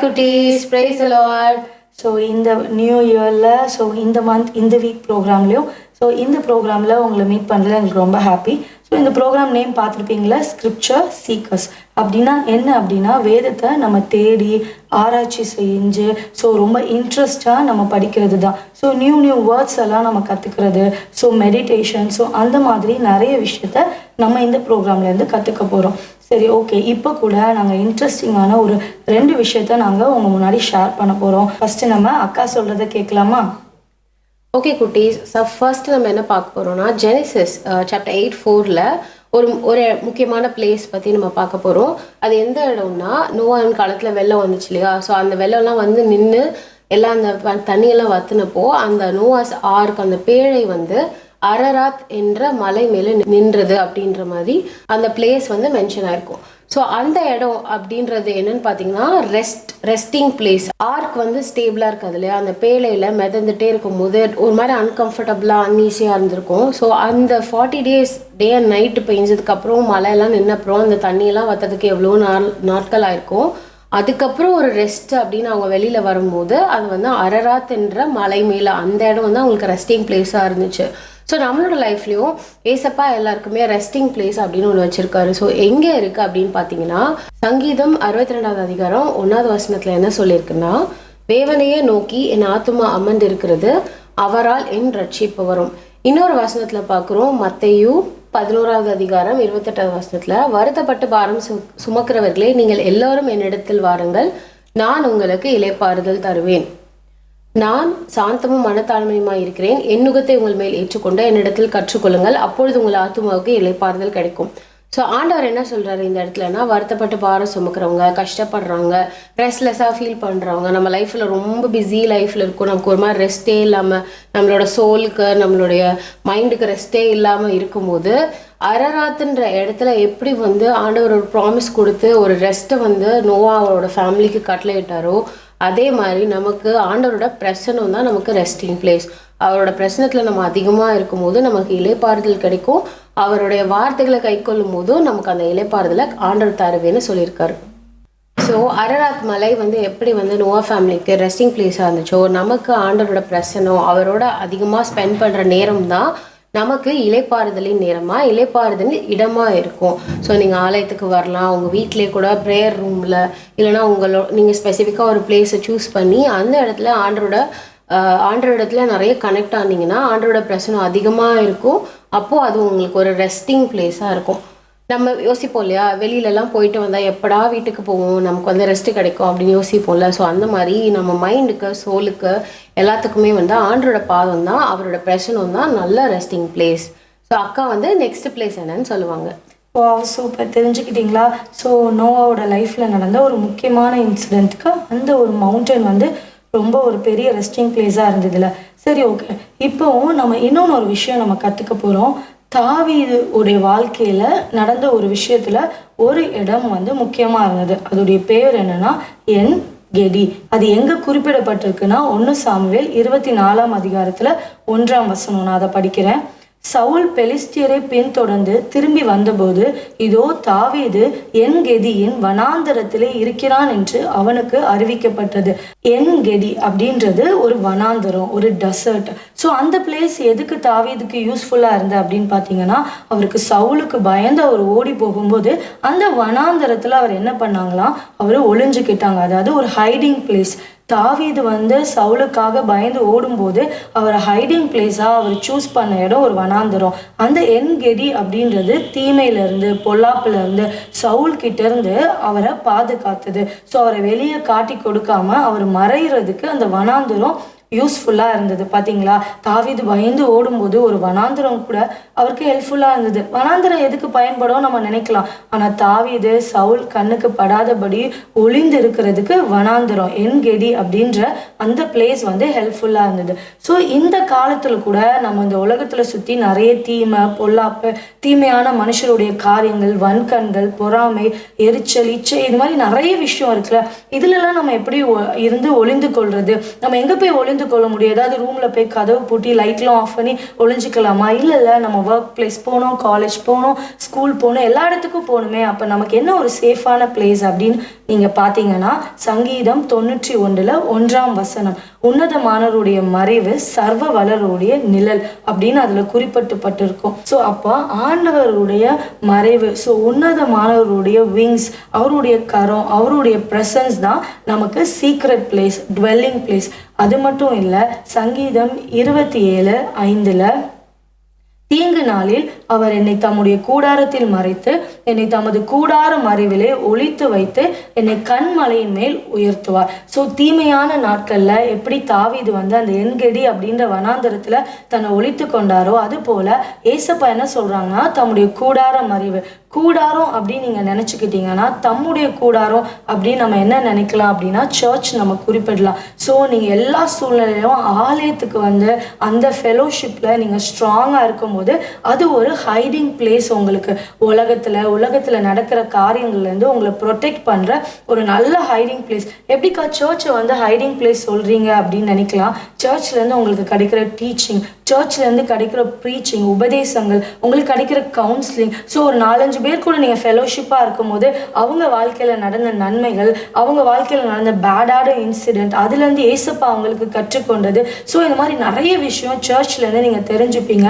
குட்டீஸ், பிரைஸ் தி லார்ட். ஸோ இந்த நியூ இயரில் ஸோ இந்த மந்த் இந்த வீக் ப்ரோக்ராம்லேயும் ஸோ இந்த ப்ரோக்ராமில் உங்களை மீட் பண்ணுறதுல எனக்கு ரொம்ப ஹாப்பி. ஸோ இந்த ப்ரோக்ராம் நேம் பார்த்துருப்பீங்களா, ஸ்கிரிப்சர் சீக்கர்ஸ். அப்படின்னா என்ன அப்படின்னா, வேதத்தை நம்ம தேடி ஆராய்ச்சி செஞ்சு ஸோ ரொம்ப இன்ட்ரெஸ்டாக நம்ம படிக்கிறது தான். ஸோ நியூ வேர்ட்ஸ் எல்லாம் நம்ம கற்றுக்கிறது, ஸோ மெடிடேஷன், ஸோ அந்த மாதிரி நிறைய விஷயத்த நம்ம இந்த ப்ரோக்ராம்லேருந்து கற்றுக்க போகிறோம். சரி, ஓகே. இப்போ கூட நாங்கள் இன்ட்ரெஸ்டிங்கான ஒரு 2 விஷயத்த நாங்கள் உங்கள் முன்னாடி ஷேர் பண்ண போகிறோம். ஃபஸ்ட்டு நம்ம அக்கா சொல்கிறத கேட்கலாமா? ஓகே குட்டீஸ், ஃபர்ஸ்ட் நம்ம என்ன பார்க்க போகிறோம்னா, ஜெனிசிஸ் சாப்டர் 8:4 ஒரு முக்கியமான பிளேஸ் பற்றி நம்ம பார்க்க போகிறோம். அது எந்த இடம்னா, நோவாவின் காலத்தில் வெள்ளம் வந்துச்சு இல்லையா? ஸோ அந்த வெள்ளம்லாம் வந்து நின்று எல்லாம் அந்த தண்ணியெல்லாம் வற்றினப்போ அந்த நோவாஸ் ஆர்க் அந்த பேழை வந்து அரராத் என்ற மலை மேலே நின்றது அப்படின்ற மாதிரி அந்த பிளேஸ் வந்து மென்ஷன் ஆயிருக்கும். ஸோ அந்த இடம் அப்படின்றது என்னன்னு பார்த்தீங்கன்னா, ரெஸ்டிங் பிளேஸ். ஆர்க் வந்து ஸ்டேபிளாக இருக்காது இல்லையா? அந்த பேழையில் மிதந்துட்டே இருக்கும்போது ஒரு மாதிரி அன்கம்ஃபர்டபுளாக அன்ஈஸியாக இருந்திருக்கும். ஸோ அந்த 40 days டே அண்ட் நைட்டு பெஞ்சதுக்கப்புறம் மழையெல்லாம் நின்னப்புறம் அந்த தண்ணியெல்லாம் வற்றதுக்கு எவ்வளோ நாட்கள் ஆயிருக்கும். அதுக்கப்புறம் ஒரு ரெஸ்ட் அப்படின்னு அவங்க வெளியில் வரும்போது அது வந்து அரராத் என்ற மலை மேலே அந்த இடம் வந்து அவங்களுக்கு ரெஸ்டிங் பிளேஸாக இருந்துச்சு. ஸோ நம்மளோட லைஃப்லேயும் ஏசப்பா எல்லாருக்குமே ரெஸ்டிங் பிளேஸ் அப்படின்னு ஒன்று வச்சுருக்காரு. ஸோ எங்கே இருக்குது அப்படின்னு பார்த்தீங்கன்னா, சங்கீதம் 62வது அதிகாரம் 1வது வசனத்தில் என்ன சொல்லியிருக்குன்னா, தேவனையே நோக்கி என் ஆத்துமா அமர்ந்து இருக்கிறது, அவரால் என் ரட்சிப்பு வரும். இன்னொரு வசனத்தில் பார்க்குறோம், மத்தேயு 11வது அதிகாரம் 28வது வசனத்தில், வருத்தப்பட்டு பாரம் சுமக்கிறவர்களே நீங்கள் எல்லாரும் என்னிடத்தில் வாருங்கள், நான் உங்களுக்கு இளைப்பாறுதல் தருவேன். நான் சாந்தமும் மனத்தாழ்மையுமாய் இருக்கிறேன், என் நுகத்தை உங்கள் மேல் ஏற்றுக்கொண்டு என்னிடத்தில் கற்றுக்கொள்ளுங்கள், அப்பொழுது உங்கள் ஆத்துமாவுக்கு இளைப்பாறுதல் கிடைக்கும். ஸோ ஆண்டவர் என்ன சொல்கிறாரு இந்த இடத்துலனா, வருத்தப்பட்டு பாரம் சுமக்கிறவங்க, கஷ்டப்படுறவங்க, ரெஸ்ட்லெஸ்ஸாக ஃபீல் பண்ணுறவங்க, நம்ம லைஃப்பில் ரொம்ப பிஸி லைஃப்பில் இருக்கும், நமக்கு ஒரு மாதிரி ரெஸ்ட்டே இல்லாமல், நம்மளோட சோலுக்கு நம்மளுடைய மைண்டுக்கு ரெஸ்ட்டே இல்லாமல் இருக்கும்போது, அரராத்துன்ற இடத்துல எப்படி வந்து ஆண்டவர் ஒரு ப்ராமிஸ் கொடுத்து ஒரு ரெஸ்ட்டை வந்து நோவாவோட ஃபேமிலிக்கு கட்டளையிட்டாரோ, அதே மாதிரி நமக்கு ஆண்டவரோட பிரசனம் தான் நமக்கு ரெஸ்டிங் பிளேஸ். அவரோட பிரசனத்தில் நம்ம அதிகமாக இருக்கும்போது நமக்கு இளைப்பாறுதல் கிடைக்கும். அவருடைய வார்த்தைகளை கை கொள்ளும் போதும் நமக்கு அந்த இளைப்பாறுதலை ஆண்டவர் தருவேன்னு சொல்லியிருக்காரு. ஸோ அரராத் மலை வந்து எப்படி வந்து நோவா ஃபேமிலிக்கு ரெஸ்டிங் பிளேஸாக இருந்துச்சோ, நமக்கு ஆண்டவரோட பிரசனம் அவரோட அதிகமாக ஸ்பெண்ட் பண்ணுற நேரம் தான் நமக்கு இளைப்பாறுதலின் நேரமாக, இளைப்பாறுதலின் இடமாக இருக்கும். ஸோ நீங்கள் ஆலயத்துக்கு வரலாம், உங்கள் வீட்டிலே கூட ப்ரேயர் ரூமில், இல்லைனா நீங்கள் ஸ்பெசிஃபிக்காக ஒரு பிளேஸை சூஸ் பண்ணி அந்த இடத்துல ஆண்டவரிடத்துல நிறைய கனெக்ட் ஆனீங்கன்னா ஆண்டவரோட பிரசனம் அதிகமாக இருக்கும். அப்போது அது உங்களுக்கு ஒரு ரெஸ்டிங் பிளேஸாக இருக்கும். நம்ம யோசிப்போம் இல்லையா, வெளியிலலாம் போயிட்டு வந்தால் எப்படா வீட்டுக்கு போவோம், நமக்கு வந்து ரெஸ்ட்டு கிடைக்கும் அப்படின்னு யோசிப்போம்ல. ஸோ அந்த மாதிரி நம்ம மைண்டுக்கு, சோலுக்கு, எல்லாத்துக்குமே வந்து ஆண்டரோட பாதம் தான், அவரோட பிரசனம் தான் நல்ல ரெஸ்டிங் பிளேஸ். ஸோ அக்கா வந்து நெக்ஸ்ட் பிளேஸ் என்னன்னு சொல்லுவாங்க. ஓ, சூப்பர். தெரிஞ்சுக்கிட்டீங்களா? ஸோ நோவாவோட லைஃப்பில் நடந்த ஒரு முக்கியமான இன்சிடெண்ட்டுக்கு அந்த ஒரு மவுண்டன் வந்து ரொம்ப ஒரு பெரிய ரெஸ்டிங் பிளேஸாக இருந்ததுல. சரி, ஓகே. இப்போவும் நம்ம இன்னொன்று ஒரு விஷயம் நம்ம கற்றுக்க போகிறோம். தாவீது உடைய வாழ்க்கையில் நடந்த ஒரு விஷயத்தில் ஒரு இடம் வந்து முக்கியமாக இருந்தது. அதோடைய பேர் என்னன்னா என் கெடி. அது எங்கே குறிப்பிடப்பட்டிருக்குன்னா 1 சாமுவேல் 24ஆம் அதிகாரத்தில் 1ஆம் வசனம். நான் அதை படிக்கிறேன். சவுல் பெலிஸ்தியரை பின்தொடர்ந்து திரும்பி வந்தபோது, இதோ தாவீது என் கெதியின் வனாந்தரத்திலே இருக்கிறான் என்று அவனுக்கு அறிவிக்கப்பட்டது. என் கெடி அப்படின்றது ஒரு வனாந்தரம், ஒரு டெசர்ட். ஸோ அந்த பிளேஸ் எதுக்கு தாவீதுக்கு யூஸ்ஃபுல்லாக இருந்தது அப்படின்னு பார்த்தீங்கன்னா, அவருக்கு சவுலுக்கு பயந்து அவர் ஓடி போகும்போது அந்த வனாந்தரத்தில் அவர் என்ன பண்ணாங்களாம், அவர் ஒளிஞ்சுக்கிட்டாங்க. அதாவது ஒரு ஹைடிங் பிளேஸ். தாவீது வந்து சவுலுக்காக பயந்து ஓடும்போது அவர் ஹைடிங் பிளேஸாக அவர் சூஸ் பண்ண இடம் ஒரு வனாந்தரம். அந்த என் கெடி அப்படின்றது தீமையிலேருந்து, பொல்லாப்புலேருந்து, சவுல்கிட்டேருந்து அவரை பாதுகாத்தது. ஸோ அவரை வெளியே காட்டி கொடுக்காம அவர் மறைகிறதுக்கு அந்த வனாந்தரம் யூஸ்ஃபுல்லாக இருந்தது. பார்த்தீங்களா, தாவீது பயந்து ஓடும்போது ஒரு வனாந்தரம் கூட அவருக்கு ஹெல்ப்ஃபுல்லாக இருந்தது. வனாந்தரம் எதுக்கு பயன்படும் நம்ம நினைக்கலாம், ஆனால் தாவீது சவுல் கண்ணுக்கு படாதபடி ஒளிந்து இருக்கிறதுக்கு வனாந்தரம் என் கெடி அப்படின்ற அந்த பிளேஸ் வந்து ஹெல்ப்ஃபுல்லாக இருந்தது. ஸோ இந்த காலத்தில் கூட நம்ம இந்த உலகத்தில் சுற்றி நிறைய தீமை, பொல்லாப்பு, தீமையான மனுஷருடைய காரியங்கள், வன்கண்கள், பொறாமை, எரிச்சல், இச்சை, இது மாதிரி நிறைய விஷயம் இருக்குல்ல. இதுலலாம் நம்ம எப்படி இருந்து ஒளிந்து கொள்வது, நம்ம எங்கே போய் ஒளிந்து ஒளிந்து கொள்ள முடியும்? ஏதாவது ரூமில் போய் கதவு பூட்டி லைட்லாம் ஆஃப் பண்ணி ஒளிஞ்சிக்கலாமா? இல்லை, நம்ம ஒர்க் பிளேஸ் போகணும், காலேஜ் போகணும், ஸ்கூல் போகணும், எல்லா இடத்துக்கும் போகணுமே. அப்போ நமக்கு என்ன ஒரு சேஃபான பிளேஸ் அப்படின்னு நீங்கள் பார்த்தீங்கன்னா சங்கீதம் 91:1 உன்னதமானவருடைய மறைவு சர்வ வளருடைய நிழல் அப்படின்னு அதில் குறிப்பிட்டப்பட்டிருக்கும். ஸோ அப்போ ஆண்டவருடைய மறைவு, ஸோ உன்னதமானவருடைய விங்ஸ், அவருடைய கரம், அவருடைய ப்ரெசன்ஸ் தான் நமக்கு சீக்ரெட் பிளேஸ், டுவெல்லிங் பிளேஸ். அது மட்டும் இல்லை, சங்கீதம் 27:5 தீங்கு நாளில் அவர் என்னை தம்முடைய கூடாரத்தில் மறைத்து என்னை தமது கூடார மறைவிலே ஒளித்து வைத்து என்னை கண்மலையின் மேல் உயர்த்துவார். ஸோ தீமையான நாட்கள்ல எப்படி தாவீது அந்த என்கெடி அப்படின்ற வனாந்தரத்துல தன்னை ஒளித்து கொண்டாரோ, அது போல ஏசப்பா என்ன சொல்றாங்கன்னா தம்முடைய கூடார மறைவு, கூடாரம் அப்படின்னு நீங்கள் நினச்சிக்கிட்டீங்கன்னா தம்முடைய கூடாரம் அப்படின்னு நம்ம என்ன நினைக்கலாம் அப்படின்னா சர்ச் நம்ம குறிப்பிடலாம். ஸோ நீங்கள் எல்லா சூழ்நிலையிலும் ஆலயத்துக்கு அந்த ஃபெலோஷிப்பில் நீங்கள் ஸ்ட்ராங்காக இருக்கும்போது அது ஒரு ஹைடிங் பிளேஸ். உங்களுக்கு உலகத்தில் நடக்கிற காரியங்கள்லேருந்து உங்களை ப்ரொடெக்ட் பண்ணுற ஒரு நல்ல ஹைடிங் பிளேஸ். எப்படிக்கா சர்ச்சை ஹைடிங் பிளேஸ் சொல்கிறீங்க அப்படின்னு நினைக்கலாம். சர்ச்லேருந்து உங்களுக்கு கிடைக்கிற டீச்சிங், சர்ச்லேருந்து கிடைக்கிற ப்ரீச்சிங், உபதேசங்கள், உங்களுக்கு கிடைக்கிற கவுன்சிலிங். ஸோ ஒரு 4-5 பேர் கூட நீங்கள் ஃபெலோஷிப்பாக இருக்கும்போது அவங்க வாழ்க்கையில் நடந்த நன்மைகள், அவங்க வாழ்க்கையில் நடந்த பேடான இன்சிடென்ட், அதுலேருந்து ஏசப்பா அவங்களுக்கு கற்றுக்கொண்டது. ஸோ இந்த மாதிரி நிறைய விஷயம் சர்ச்லேருந்து நீங்கள் தெரிஞ்சுப்பீங்க.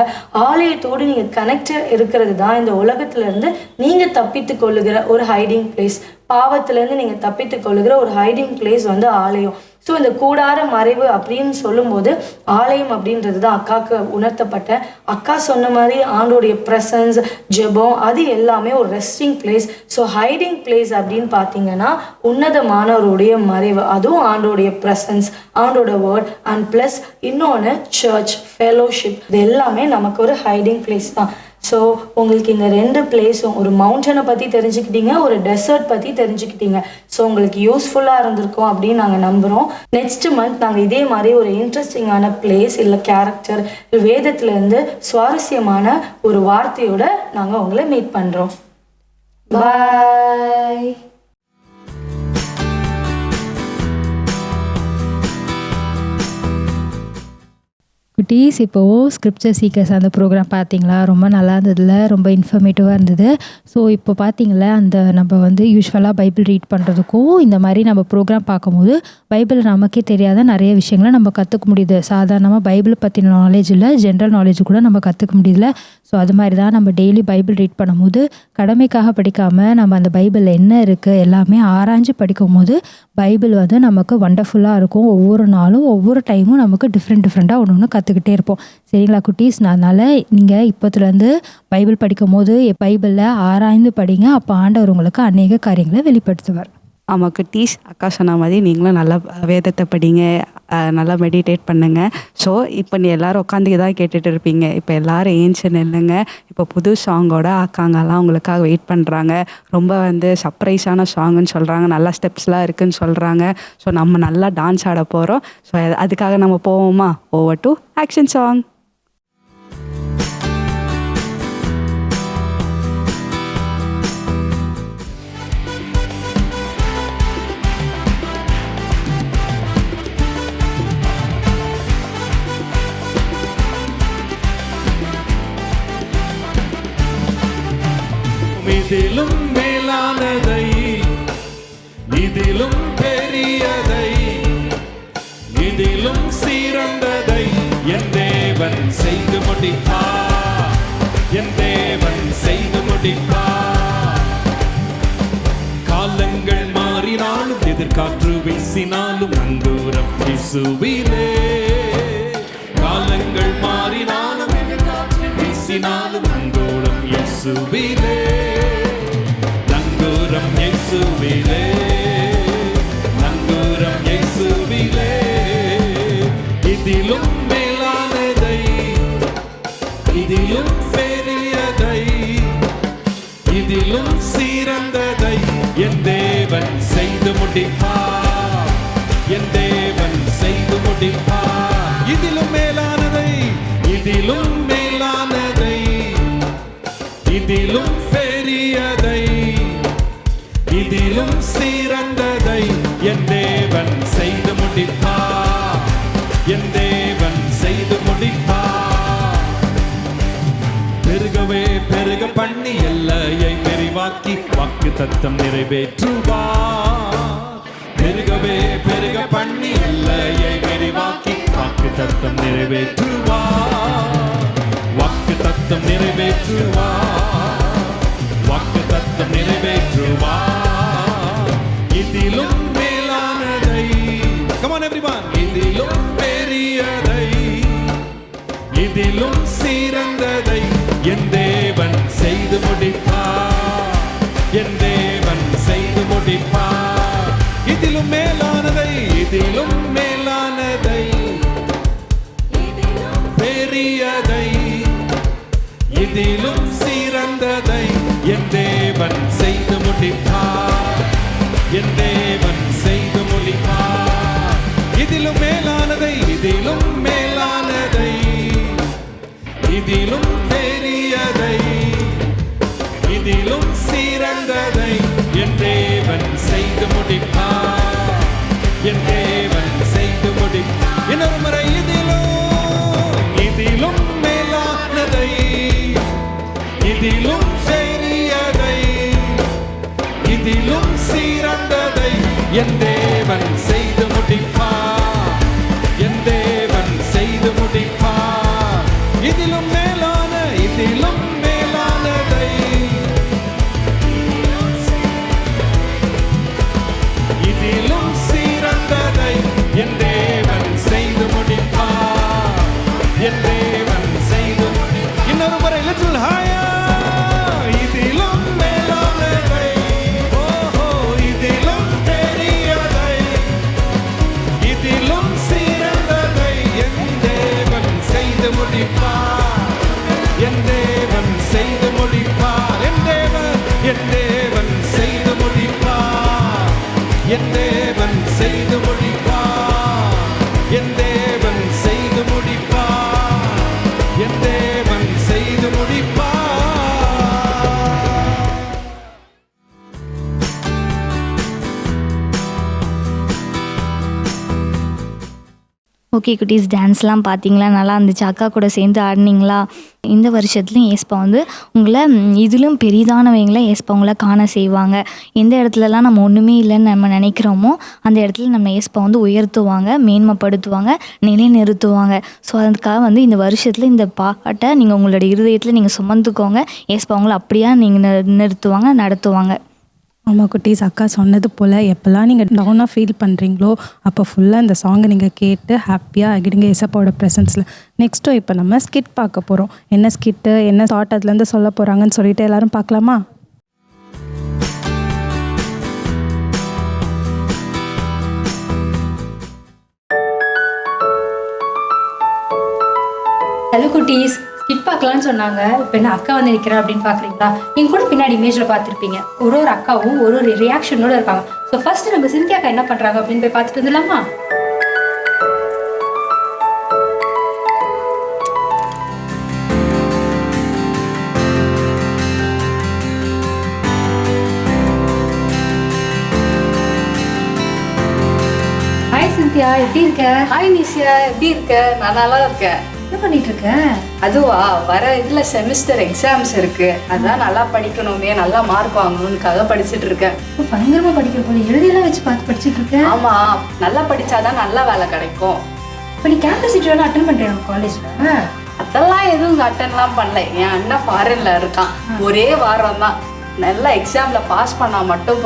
ஆலயத்தோடு நீங்கள் கனெக்டட் இருக்கிறது தான் இந்த உலகத்துலேருந்து நீங்கள் தப்பித்து கொள்ளுகிற ஒரு ஹைடிங் பிளேஸ். பாவத்திலேருந்து நீங்கள் தப்பித்து கொள்ளுகிற ஒரு ஹைடிங் பிளேஸ் ஆலயம். ஸோ இந்த கூடார மறைவு அப்படின்னு சொல்லும்போது ஆலயம் அப்படின்றது தான் அக்காவுக்கு உணர்த்தப்பட்ட. அக்கா சொன்ன மாதிரி ஆண்டோடைய ப்ரெசன்ஸ், ஜெபம், அது எல்லாமே ஒரு resting place. So hiding place அப்படின்னு பார்த்தீங்கன்னா உன்னதமானவருடைய மறைவு, அதுவும் ஆண்டோடைய ப்ரெசன்ஸ், ஆண்டோட வேர்ட் அண்ட் ப்ளஸ் இன்னொன்று சர்ச், ஃபெலோஷிப், இது எல்லாமே நமக்கு ஒரு ஹைடிங் பிளேஸ் தான். ஸோ உங்களுக்கு இந்த 2 பிளேஸும், ஒரு மவுண்டனை பற்றி தெரிஞ்சுக்கிட்டீங்க, ஒரு டெசர்ட் பற்றி தெரிஞ்சுக்கிட்டீங்க. ஸோ உங்களுக்கு யூஸ்ஃபுல்லாக இருந்திருக்கும் அப்படின்னு நாங்கள் நம்புகிறோம். நெக்ஸ்ட் மந்த் நாங்கள் இதே மாதிரி ஒரு இன்ட்ரெஸ்டிங்கான பிளேஸ் இல்லை கேரக்டர், வேதத்துலேருந்து சுவாரஸ்யமான ஒரு வார்த்தையோட நாங்கள் உங்களை மீட் பண்ணுறோம். பாய். குட்டீஸ், இப்போது ஸ்கிரிப்சர் சீக்கர்ஸ் அந்த ப்ரோக்ராம் பார்த்தீங்களா? ரொம்ப நல்லா இருந்ததில்ல, ரொம்ப இன்ஃபர்மேட்டிவாக இருந்தது. ஸோ இப்போ பார்த்தீங்களா, நம்ம யூஸ்வலாக பைபிள் ரீட் பண்ணுறதுக்கும் இந்த மாதிரி நம்ம ப்ரோக்ராம் பார்க்கும்போது பைபிள் நமக்கே தெரியாத நிறைய விஷயங்களை நம்ம கற்றுக்க முடியுது. சாதாரணமாக பைபிள் பற்றின நாலேஜ் இல்லை, ஜென்ரல் நாலேஜ் கூட நம்ம கற்றுக்க முடியல. ஸோ அது மாதிரி தான் நம்ம டெய்லி பைபிள் ரீட் பண்ணும்போது கடமைக்காக படிக்காமல் நம்ம அந்த பைபிளில் என்ன இருக்குது எல்லாமே ஆராய்ஞ்சு படிக்கும் போது பைபிள் நமக்கு வண்டர்ஃபுல்லாக இருக்கும். ஒவ்வொரு நாளும் ஒவ்வொரு டைமும் நமக்கு டிஃப்ரெண்ட்டாக ஒன்று கற்றுக்கிட்டே இருப்போம். சரிங்களா குட்டீஸ்? அதனால் நீங்கள் இப்போத்துலேருந்து பைபிள் படிக்கும் போது பைபிளில் ஆராய்ந்து படிங்க. அப்போ ஆண்டவர் உங்களுக்கு அநேக காரியங்களை வெளிப்படுத்துவார். ஆமாம் குட்டீஸ், அக்கா சொன்ன மாதிரி நீங்களும் நல்லா வேதத்தை படிங்க, நல்லா மெடிடேட் பண்ணுங்கள். ஸோ இப்போ நீ எல்லோரும் உட்காந்து தான் கேட்டுட்டு இருப்பீங்க. இப்போ எல்லோரும் ஏஞ்சி நில்லுங்க. இப்போ புது சாங்கோட அக்காங்கெல்லாம் உங்களுக்காக வெயிட் பண்ணுறாங்க. ரொம்ப சர்ப்ரைஸான சாங்குன்னு சொல்கிறாங்க, நல்லா ஸ்டெப்ஸ்லாம் இருக்குதுன்னு சொல்கிறாங்க. ஸோ நம்ம நல்லா டான்ஸ் ஆட போகிறோம். ஸோ அதுக்காக நம்ம போவோமா? Over to action song. இதிலும் மேலானதை, இதிலும் பெரியதை, இதிலும் சிறந்ததை என் தேவன் செய்து முடிப்பார், என் தேவன் செய்து முடிப்பார். காலங்கள் மாறினாலும் எதிர்காற்று வீசினாலும் நங்கூரம் இயேசுவிலே. காலங்கள் மாறினாலும் எதிர்காற்று வீசினாலும் நங்கூரம் இயேசுவிலே. நங்கூரம் இயேசுவிலே, நங்கூரம் இயேசுவிலே. இதிலும் மேலானதை, இதிலும் பெரியதை, இதிலும் சிறந்ததை என் தேவன் செய்து முடிப்பார், என் தேவன் செய்து முடிப்பார். இதிலும் மேலானதை, இதிலும் மேலானதை, இதிலும் பெரியதை, இதிலும் சிறந்ததை என் தேவன் செய்து முடிப்பார், என் பெருக பண்ணி எல்லையை விரிவாக்கி வாக்கு தத்தம் நிறைவேற்றுவார். பெருகவே பெருக பண்ணி எல்லையை விரிவாக்கி வாக்கு தத்தம் நிறைவேற்றுவார். வாக்கு தத்தம் நிறைவேற்றுவார். வாக்கு தத்தம் நிறைவேற்றுவார். இதிலும் மேலானதை, come on everyone, இதிலும் பெரியதை, இதிலும் சிறந்ததை என் தேவன் செய்து முடிப்பார். என் தேவன் செய்து முடிப்பார். இதிலும் மேலானதை, இதிலும் மேலானதை, பெரியதை, இதிலும் சிறந்ததை என் தேவன் செய்து முடிப்பார். என் தேவன் செய்து முடிப்பார். இதிலும் மேலானதை, இதிலும் மேலானதை, இதிலும் பெரியதை, இதிலும் சிறந்ததை என் தேவன் செய்து முடிப்பார். என் தேவன் செய்து முடிப்பார். இன்னொரு முறை இதிலும் மேலானதை, இதிலும் பெரியதை, இதிலும் சிறந்ததை என் தேவன் செய்து முடிப்பார். என் தேவன் செய்து முடிப்பார். இதிலும் மேலான, இதிலும் மேலானதை, இதிலும் சிறந்ததை என் தேவன் செய்து முடிப்பார். என் தேவன் செய்து முடிப்பார். இன்னொரு முறை little higher. இதிலும் மேலானதை, ஓஹோ, இதிலும் பெரியதை, இதிலும் சிறந்ததை என் தேவன் செய்து முடிப்பார். என் தேவன் செய்து முடிப்பார். என் தேவன், என் தேவன் செய்து முடிப்பார். என் தேவன் செய்து முடிப்பார். என் தேவன் செய்து முடிப்பார். என் தேவன் செய்து முடிப்பார். ஓகே குட்டீஸ், டான்ஸ்லாம் பார்த்தீங்களா? நல்லா இருந்துச்சு. அக்கா கூட சேர்ந்து ஆடினீங்களா? இந்த வருஷத்துலையும் ஏஸ்பா வந்து உங்களை இதிலும் பெரிதானவங்களை ஏஸ்பா உங்களை காண செய்வாங்க. எந்த இடத்துலலாம் நம்ம ஒன்றுமே இல்லைன்னு நம்ம நினைக்கிறோமோ அந்த இடத்துல நம்ம ஏஸ்பா வந்து உயர்த்துவாங்க, மேன்மைப்படுத்துவாங்க, நிலைநிறுத்துவாங்க. ஸோ அதுக்காக வந்து இந்த வருஷத்தில் இந்த பாட்டை நீங்கள் உங்களுடைய இருதயத்தில் நீங்கள் சுமந்துக்கோங்க. ஏஸ்பா உங்களை அப்படியா நீங்கள் நிறுத்துவாங்க, நடத்துவாங்க. ஆமாம் குட்டீஸ், அக்கா சொன்னது போல் எப்போல்லாம் நீங்கள் டவுனாக ஃபீல் பண்ணுறீங்களோ அப்போ ஃபுல்லாக இந்த சாங்கை நீங்கள் கேட்டு ஹாப்பியாக ஆகிடுங்க ஏசப்பாவோட ப்ரெசன்ஸில். நெக்ஸ்ட்டும் இப்போ நம்ம ஸ்கிட் பார்க்க போகிறோம். என்ன ஸ்கிட்டு, என்ன தாட் அதுலேருந்து சொல்ல போகிறாங்கன்னு சொல்லிட்டு எல்லோரும் பார்க்கலாமா? ஹலோ குட்டீஸ், ஸ்கிட் பார்க்கலான்னு சொன்னாங்க. இப்போ என்ன அக்கா வந்து நிற்கிறேன் அப்படின்னு பார்க்குறீங்களா? நீங்கள் கூட பின்னாடி இமேஜில் பார்த்துருப்பீங்க. ஒரு ஒரு அக்காவும் ஒரு ஒரு ரியாக்ஷனோடு இருக்காங்க. ஸோ ஃபர்ஸ்ட் நம்ம சிந்தியா அக்கா என்ன பண்ணுறாங்க அப்படின்னு போய் பார்த்துட்டு வந்துடலாமா? ஹாய் சிந்தியா, எப்படி இருக்க? ஹாய் நிஷா, எப்படி இருக்க? நான் நல்லா இருக்கேன். என்ன பண்ணிட்டு இருக்க? அதுவா, வர இதில் செமிஸ்டர் எக்ஸாம்ஸ் இருக்கு, அதான் நல்லா படிக்கணுமே, நல்லா மார்க் வாங்கணும்னுக்காக படிச்சுட்டு இருக்கேன். பயங்கரமா படிக்கிற போல எழுதியெல்லாம் வச்சு பார்த்து படிச்சுட்டு இருக்கேன். ஆமா, நல்லா படிச்சாதான் நல்ல வேலை கிடைக்கும். இப்போ நீ கேம்பஸ் இன்டர்வியூ அட்டன் பண்றியா காலேஜ்ல? அதெல்லாம் எதுவும் அட்டன்லாம் பண்ணல. என் அண்ணன் ஃபாரின்ல இருக்கான். ஒரே வாரம் தான், நல்லா எக்ஸாமில் பாஸ் பண்ணால் மட்டும்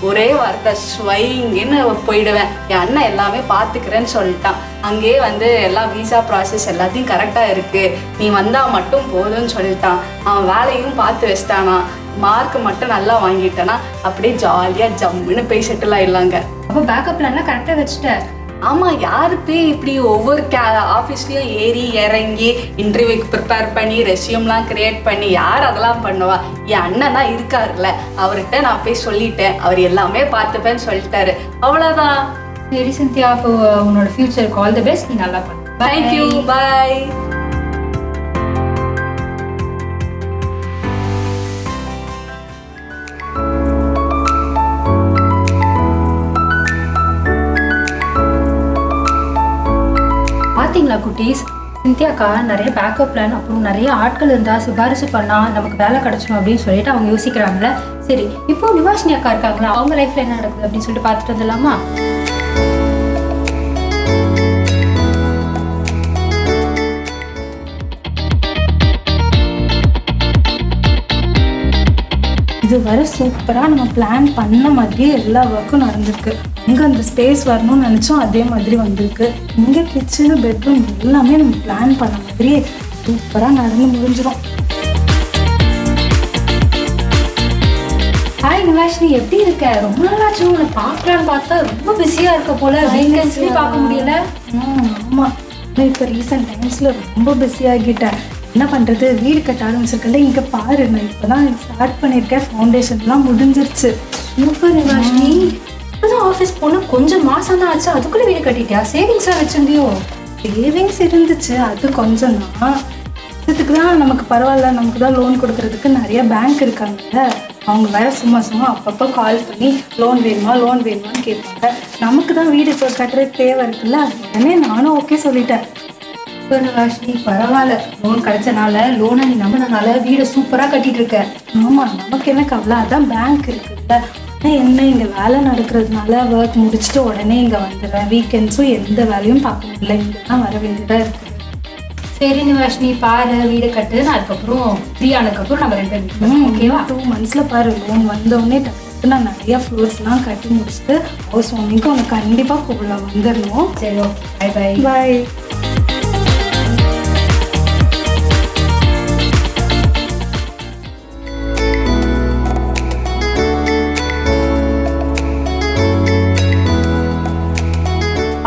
ஒரே வாரத்தை ஸ்வைங்குன்னு போயிடுவேன். என் அண்ணன் எல்லாமே பார்த்துக்கிறேன்னு சொல்லிட்டான். அங்கேயே வந்து எல்லா விசா ப்ராசஸ் எல்லாத்தையும் கரெக்டாக இருக்குது, நீ வந்தால் மட்டும் போதும்னு சொல்லிட்டான். அவன் வேலையும் பார்த்து வச்சிட்டானா, மார்க் மட்டும் நல்லா வாங்கிட்டானா அப்படியே ஜாலியாக ஜம்முன்னு போய் செட்டில் ஆயிடலாங்க. அப்போ பேக்கப் பிளான்லாம் கரெக்டாக வச்சுட்டேன். ஆமாம், யாருக்கு இப்படி ஒவ்வொரு ஆஃபீஸ்லேயும் ஏறி இறங்கி இன்டர்வியூக்கு ப்ரிப்பேர் பண்ணி ரெஸ்யூம்லாம் க்ரியேட் பண்ணி யார் அதெல்லாம் பண்ணுவா? என் அண்ணன் தான் இருக்காருல்ல, அவர்கிட்ட நான் போய் சொல்லிட்டேன், அவர் எல்லாமே பார்த்துப்பேன்னு சொல்லிட்டாரு. அவ்வளோதான். சரி சிந்தியா, அப்போ உன்னோட ஃபியூச்சருக்கு ஆல் தி பெஸ்ட். நீ நல்லா பண்ணு. தேங்க்யூ, பாய். பார்த்தீங்களா குட்டீஸ், சிந்தியாக்கா நிறைய பேக்கப் பிளான் அப்புறம் நிறைய ஆட்கள் இருந்தால் சிபாரிசு பண்ணால் நமக்கு வேலை கிடச்சிடும் அப்படின்னு சொல்லிட்டு அவங்க யோசிக்கிறாங்களே. சரி, இப்போ நிவாஷினி அக்கா இருக்காங்களா, அவங்க லைஃப்பில் என்ன நடக்குது அப்படின்னு சொல்லிட்டு பார்த்துட்டு வந்துடலாமா? இது வரை சூப்பராக நம்ம பிளான் பண்ண மாதிரியே எல்லா ஒர்க்கும் நடந்திருக்கு. அங்கே அந்த ஸ்பேஸ் வரணும்னு நினச்சோம், அதே மாதிரி வந்திருக்கு. இங்கே கிச்சனு பெட்ரூம் எல்லாமே நம்ம பிளான் பண்ண மாதிரியே சூப்பராக நடந்து முடிஞ்சிடும். ஹாய் நிவாஷினி, எப்படி இருக்க? ரொம்ப நாளாச்சும் உன்னை பார்க்கலான்னு பார்த்தா ரொம்ப பிஸியாக இருக்க போல, வேகன்சி பார்க்க முடியல. ஆமாம், நான் இப்போ ரீசெண்ட் டைம்ஸில் ரொம்ப பிஸியாகிட்டேன். என்ன பண்ணுறது, வீடு கட்ட ஆரம்பிச்சிருக்கல. இங்கே பாரு, நான் இப்போ தான் ஸ்டார்ட் பண்ணியிருக்கேன். ஃபவுண்டேஷன்லாம் முடிஞ்சிருச்சு. சூப்பர் நிவாஷினி, இப்போதான் ஆஃபீஸ் போனால் கொஞ்சம் மாதம் தான் ஆச்சு, அதுக்குள்ளே வீடு கட்டிட்டியா? சேவிங்ஸாக வச்சுருந்தியோ? சேவிங்ஸ் இருந்துச்சு, அது கொஞ்சம் தான். இதுக்கு தான் நமக்கு பரவாயில்ல, நமக்கு தான் லோன் கொடுக்கறதுக்கு நிறைய பேங்க் இருக்காங்கல்ல. அவங்க வேற சும்மா அப்பப்போ கால் பண்ணி லோன் வேணுமான்னு கேட்பாங்க. நமக்கு தான் வீடு இப்போ கட்டுறதுக்கு தேவை இருக்குல்ல, உடனே நானும் ஓகே சொல்லிட்டேன். இப்போ நிவாஷினி பரவாயில்ல, லோன் கிடைச்சனால, லோனை நீ நம்பினனால வீடை சூப்பராக கட்டிட்டு இருக்க. ஆமாம், நமக்கு என்ன கவலை, அதான் பேங்க் இருக்குல்ல. என்ன இங்கே வேலை நடக்கிறதுனால ஒர்க் முடிச்சுட்டு உடனே இங்கே வந்துடுறேன். வீக்கெண்ட்ஸும் எந்த வேலையும் பார்க்க முடியல, இங்கே தான் வர வேண்டியதாக இருக்குது. சரி நிவாஷினி, பாரு வீடு கட்டு, நான் அதுக்கப்புறம் ஃப்ரீ ஆனதுக்கப்புறம் நம்ம 2 பேரும் ஓகேவா? 2 monthsல பாரு, லோன் வந்தோடனே நான் நிறைய ஃப்ளோர்ஸ்லாம் கட்டி முடிச்சுட்டு ஹவுஸ் வார்மிங்க்கு உனக்கு கண்டிப்பாக கூப்பிடலாம், வந்துடணும். சரி, ஓகே, பை பை பாய்.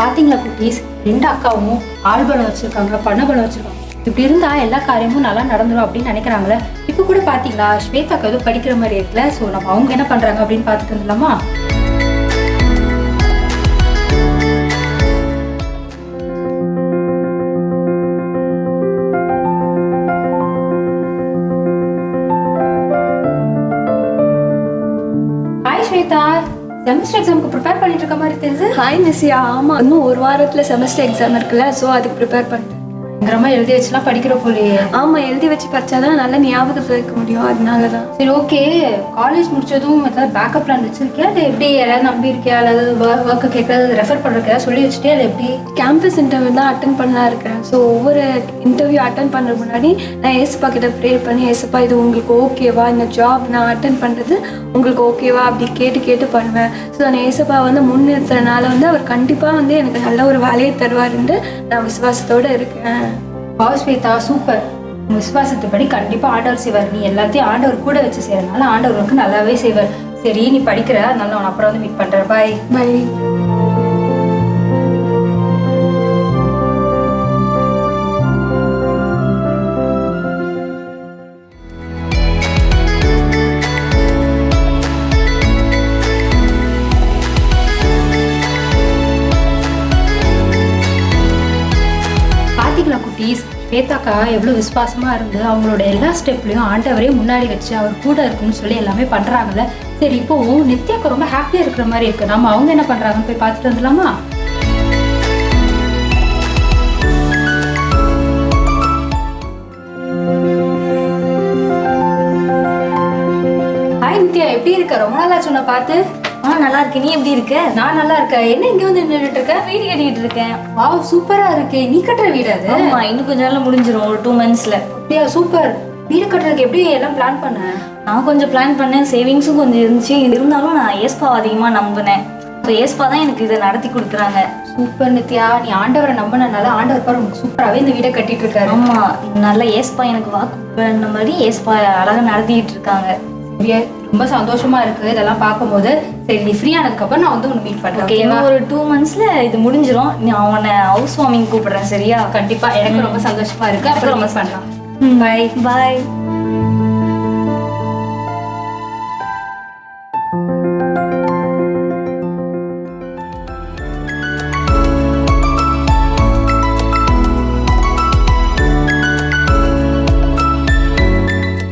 பார்த்தீங்களா குட்டீஸ், 2 அக்காவும் ஆள்பலம் வச்சுருக்காங்க, பணபலம் வச்சுருக்காங்க. இப்படி இருந்தால் எல்லா காரியமும் நல்லா நடந்துடும் அப்படின்னு நினைக்கிறாங்களே. இப்போ கூட பார்த்தீங்களா, ஸ்வேதாக்கா எதுவும் படிக்கிற மாதிரி இருக்குல்ல. ஸோ நம்ம அவங்க என்ன பண்ணுறாங்க அப்படின்னு பார்த்துட்டு வந்துடலாமா? ஹாய் ஸ்வேதா, செமஸ்டர் எக்ஸாமுக்கு ப்ரிப்பேர் பண்ணிட்டு இருக்க மாதிரி தெரியுது. ஹாய் நிசியா, ஆமாம், இன்னும் ஒரு வாரத்தில் செமஸ்டர் எக்ஸாம் இருக்குல்ல, ஸோ அதுக்கு ப்ரிப்பேர் பண்ணிட்டேன். பயங்கரமா எழுதி வச்சுலாம் படிக்கிற போலையே. ஆமாம், எழுதி வச்சு படித்தாதான் நல்ல ஞாபகத்தில் வைக்க முடியும், அதனால தான். சரி, ஓகே. காலேஜ் முடிச்சதும் ஏதாவது பேக்கப் பிளான் வச்சிருக்கியா, இல்லை எப்படி யாராவது நம்பி இருக்கியா, அல்லது ஒர்க்கு கேட்கறது ரெஃபர் பண்ணுறக்கா சொல்லி வச்சுட்டே, இல்லை எப்படி? கேம்பஸ் இன்டர்வியூ தான் அட்டன் பண்ணலாம் இருக்கிறேன். ஸோ ஒவ்வொரு இன்டர்வியூ அட்டன் பண்ணுற முன்னாடி நான் ஏசப்பா கிட்ட ப்ரேயர் பண்ணி, ஏசப்பா இது உங்களுக்கு ஓகேவா, இந்த ஜாப் நான் அட்டன் பண்ணுறது உங்களுக்கு ஓகேவா அப்படி கேட்டு பண்ணுவேன். ஸோ நான் ஏசப்பா வந்து முன்னிறுத்துறதுனால வந்து அவர் கண்டிப்பாக எனக்கு நல்ல ஒரு வேலையை தருவாருன்ட்டு நான் விசுவாசத்தோடு இருக்கேன். ஸ்வேதா, சூப்பர். உங்கள் விசுவாசத்துப்படி கண்டிப்பாக ஆண்டவர் செய்வார். நீ எல்லாத்தையும் ஆண்டவர் கூட வச்சு செய்யறதுனால ஆண்டவருக்கு நல்லாவே செய்வார். சரி, நீ படிக்கிற, அதனால நான் அப்புறம் வந்து மீட் பண்ணுறேன். Bye bye. குட்டீஸ், ஸ்வேதாக்கா எவ்வளோ விசுவாசமாக இருந்து அவங்களோட எல்லா ஸ்டெப்லையும் ஆண்டவரே முன்னாடி வச்சு அவர் கூட இருக்குன்னு சொல்லி எல்லாமே பண்ணுறாங்கல்ல. சரி, இப்போவும் நித்யாக்கா ரொம்ப ஹாப்பியாக இருக்கிற மாதிரி இருக்குது. நம்ம அவங்க என்ன பண்ணுறாங்கன்னு போய் பார்த்துட்டு வந்துடலாமா? ஹாய் நித்யா, எப்படி இருக்க? ரொம்ப நாளா சொன்ன பார்த்து. நல்லா இருக்கேன், நீ எப்படி இருக்க? நான் நல்லா இருக்கேன். என்ன இங்கே வந்து நின்றுட்டு இருக்க? வீடு கட்டிட்டு இருக்கேன். வாவ், சூப்பரா இருக்கே. நீ கட்டுற வீடு அது? ஆமா, இன்னும் கொஞ்ச நாள்ல முடிஞ்சிடும், ஒரு 2 monthsல. அப்படியா, சூப்பர். வீடு கட்டுறதுக்கு எப்படி எல்லாம் பிளான் பண்ணேன்? நான் கொஞ்சம் பிளான் பண்ணேன், சேவிங்ஸும் கொஞ்சம் இருந்துச்சு. இருந்தாலும் நான் ஏஸ்பாவை அதிகமாக நம்பினேன். ஸோ ஏஸ்பா தான் எனக்கு இதை நடத்தி கொடுக்குறாங்க. சூப்பர் நித்யா, நீ ஆண்டவரை நம்பினனால ஆண்டவர் பாரு உங்களுக்கு சூப்பராகவே இந்த வீடை கட்டிட்டு இருக்காரு. ஆமாம், நல்லா ஏஸ்பா எனக்கு வாக்கு பண்ண மாதிரி ஏஸ்பா அழகாக நடத்திட்டு இருக்காங்க. ரொம்ப சந்தோஷமா இருக்கு இதெல்லாம் பார்க்கும்போது. சரி, நீ ஃப்ரீ ஆனதுக்கப்புறம் நான் வந்து உன்னை மீட் பண்ணுறேன். ஓகே, இன்னும் ஒரு 2 monthsல இது முடிஞ்சிடும். நான் உன்னை ஹவுஸ் வார்மிங் கூப்பிடுறேன், சரியா? கண்டிப்பா, எனக்கு ரொம்ப சந்தோஷமா இருக்கு. அப்புறம் ரொம்ப பண்ணலாம். பாய் பாய்.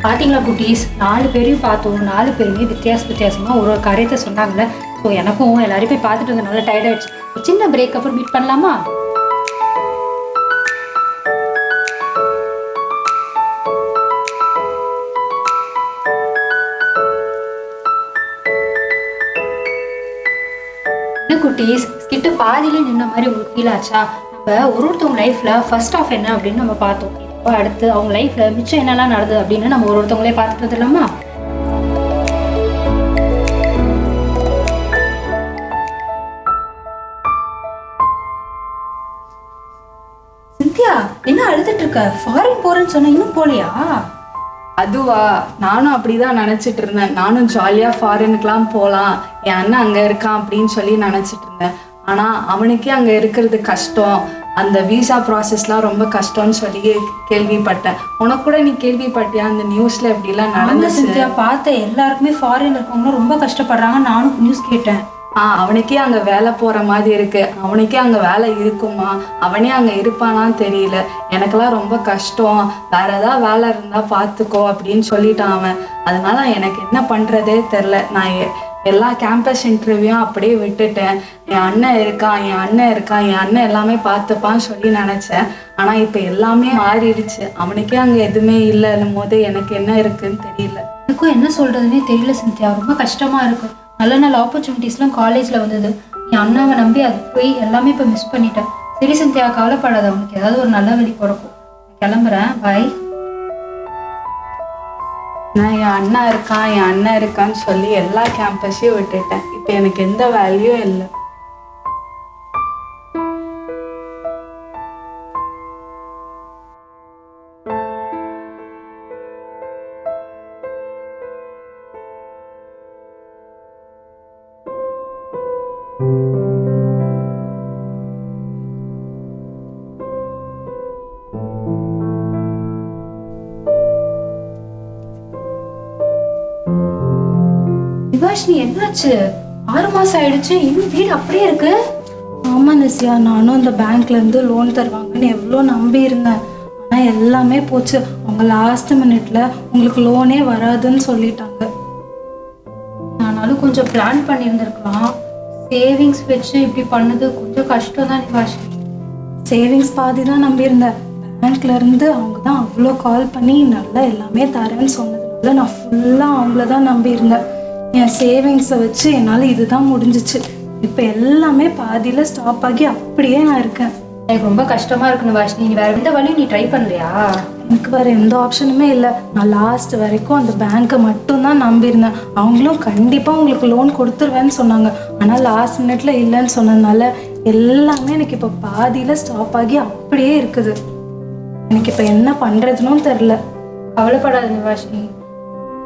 பார்த்தீங்களா குட்டீஸ், 4 பேரையும் பார்த்தோம். 4 பேருமே வித்தியாசமாக ஒரு காரியத்தை சொன்னாங்கல்ல. ஸோ எனக்கும் எல்லாரையும் போய் பார்த்துட்டு வந்து நல்லா டயர்ட் ஆயிடுச்சு. சின்ன பிரேக் அப்புறம் மீட் பண்ணலாமா? குட்டீஸ் ஸ்கிட்டு பாதியிலே நின்ன மாதிரி உங்களுக்கு ஃபீல் ஆச்சா? நம்ம ஒருத்தவங்க லைஃப்பில் ஃபர்ஸ்ட் ஆஃப் என்ன அப்படின்னு நம்ம பார்த்தோம். இப்போ அடுத்து அவங்க லைஃப்பில் மிச்சம் என்னெல்லாம் நடந்தது அப்படின்னு நம்ம ஒருத்தவங்களே பார்த்துட்டு இல்லாமா? சிந்தியா, என்ன அழுதுட்டு இருக்க? ஃபாரின் போறேன்னு சொன்ன, இன்னும் போலியா? அதுவா, நானும் அப்படிதான் நினச்சிட்டு இருந்தேன். நானும் ஜாலியாக ஃபாரினுக்கெலாம் போகலாம், என் அண்ணன் அங்கே இருக்கான் அப்படின்னு சொல்லி நினச்சிட்டு இருந்தேன். ஆனால் அவனுக்கே அங்கே இருக்கிறது கஷ்டம், அந்த விசா ப்ராசஸ்லாம் ரொம்ப கஷ்டம்னு சொல்லி கேள்விப்பட்டேன். உனக்கு கூட நீ கேள்விப்பட்டியா அந்த நியூஸில் எப்படிலாம் நடந்துச்சு? சிந்தியா, பார்த்த எல்லாருக்குமே ஃபாரின் இருக்கவங்களும் ரொம்ப கஷ்டப்படுறாங்க. நானும் நியூஸ் கேட்டேன். அவனுக்கே அங்கே வேலை போகிற மாதிரி இருக்கு, அவனுக்கே அங்கே வேலை இருக்குமா, அவனே அங்கே இருப்பானான்னு தெரியல. எனக்கெல்லாம் ரொம்ப கஷ்டம், வேற ஏதாவது வேலை இருந்தால் பார்த்துக்கோ அப்படின்னு சொல்லிட்டான் அவன். அதனால எனக்கு என்ன பண்ணுறதே தெரில. நான் எல்லா கேம்பஸ் இன்டர்வியூவும் அப்படியே விட்டுட்டேன். என் அண்ணன் இருக்கான், என் அண்ணன் இருக்கான், என் அண்ணன் எல்லாமே பார்த்துப்பான்னு சொல்லி நினச்சேன். ஆனால் இப்போ எல்லாமே மாறிடுச்சு. அவனுக்கே அங்கே எதுவுமே இல்லைன்னும் போது எனக்கு என்ன இருக்குன்னு தெரியல. எனக்கும் என்ன சொல்கிறதுனே தெரியல சிந்தியா, ரொம்ப கஷ்டமாக இருக்குது. நல்ல நல்ல ஆப்பர்ச்சுனிட்டிஸ்லாம் காலேஜில் வந்தது. என் அண்ணாவை நம்பி அது போய் எல்லாமே இப்போ மிஸ் பண்ணிட்டேன். சரி சிந்தியா, கவலைப்படாத, அவனுக்கு ஏதாவது ஒரு நல்ல வழி பிறக்கும். கிளம்புறேன், பாய். நான் என் அண்ணா இருக்கான், என் அண்ணன் இருக்கான்னு சொல்லி எல்லா கேம்பஸையும் விட்டுட்டேன். இப்போ எனக்கு எந்த வேல்யூவும் இல்லை. விவாஷினி, என்னாச்சு? 6 மாசம் ஆயிடுச்சு, இன்னும் வீடு அப்படியே இருக்கு. ஆமாம் நிசியா, நானும் அந்த பேங்க்லேருந்து லோன் தருவாங்கன்னு எவ்வளோ நம்பி இருந்தேன். ஆனால் எல்லாமே போச்சு. அவங்க லாஸ்ட் மினிட்ல உங்களுக்கு லோனே வராதுன்னு சொல்லிட்டாங்க. ஆனாலும் கொஞ்சம் பிளான் பண்ணியிருந்திருக்கலாம். சேவிங்ஸ் வச்சு இப்படி பண்ணது கொஞ்சம் கஷ்டம் தான் விவாஷினி. சேவிங்ஸ் பாதி தான் நம்பியிருந்தேன். பேங்க்லேருந்து அவங்க தான் அவ்வளோ கால் பண்ணி நல்லா எல்லாமே தரேன்னு சொன்னதுனால நான் ஃபுல்லாக அவங்கள தான் நம்பியிருந்தேன். என் சேவிங்ஸை வச்சு என்னால் இதுதான் முடிஞ்சிச்சு. இப்போ எல்லாமே பாதியில் ஸ்டாப் ஆகி அப்படியே நான் இருக்கேன். எனக்கு ரொம்ப கஷ்டமா இருக்குன்னு வாஷினி. நீ வேற எந்த வழியும் நீ ட்ரை பண்ணலையா? எனக்கு வேறு எந்த ஆப்ஷனுமே இல்லை. நான் லாஸ்ட் வரைக்கும் அந்த பேங்க்கை மட்டும்தான் நம்பியிருந்தேன். அவங்களும் கண்டிப்பாக உங்களுக்கு லோன் கொடுத்துருவேன்னு சொன்னாங்க. ஆனால் லாஸ்ட் மினிட்ல இல்லைன்னு சொன்னதுனால எல்லாமே எனக்கு இப்போ பாதியில் ஸ்டாப் ஆகி அப்படியே இருக்குது. எனக்கு இப்போ என்ன பண்ணுறதுன்னு தெரில. கவலைப்படாத நிவாஷினி,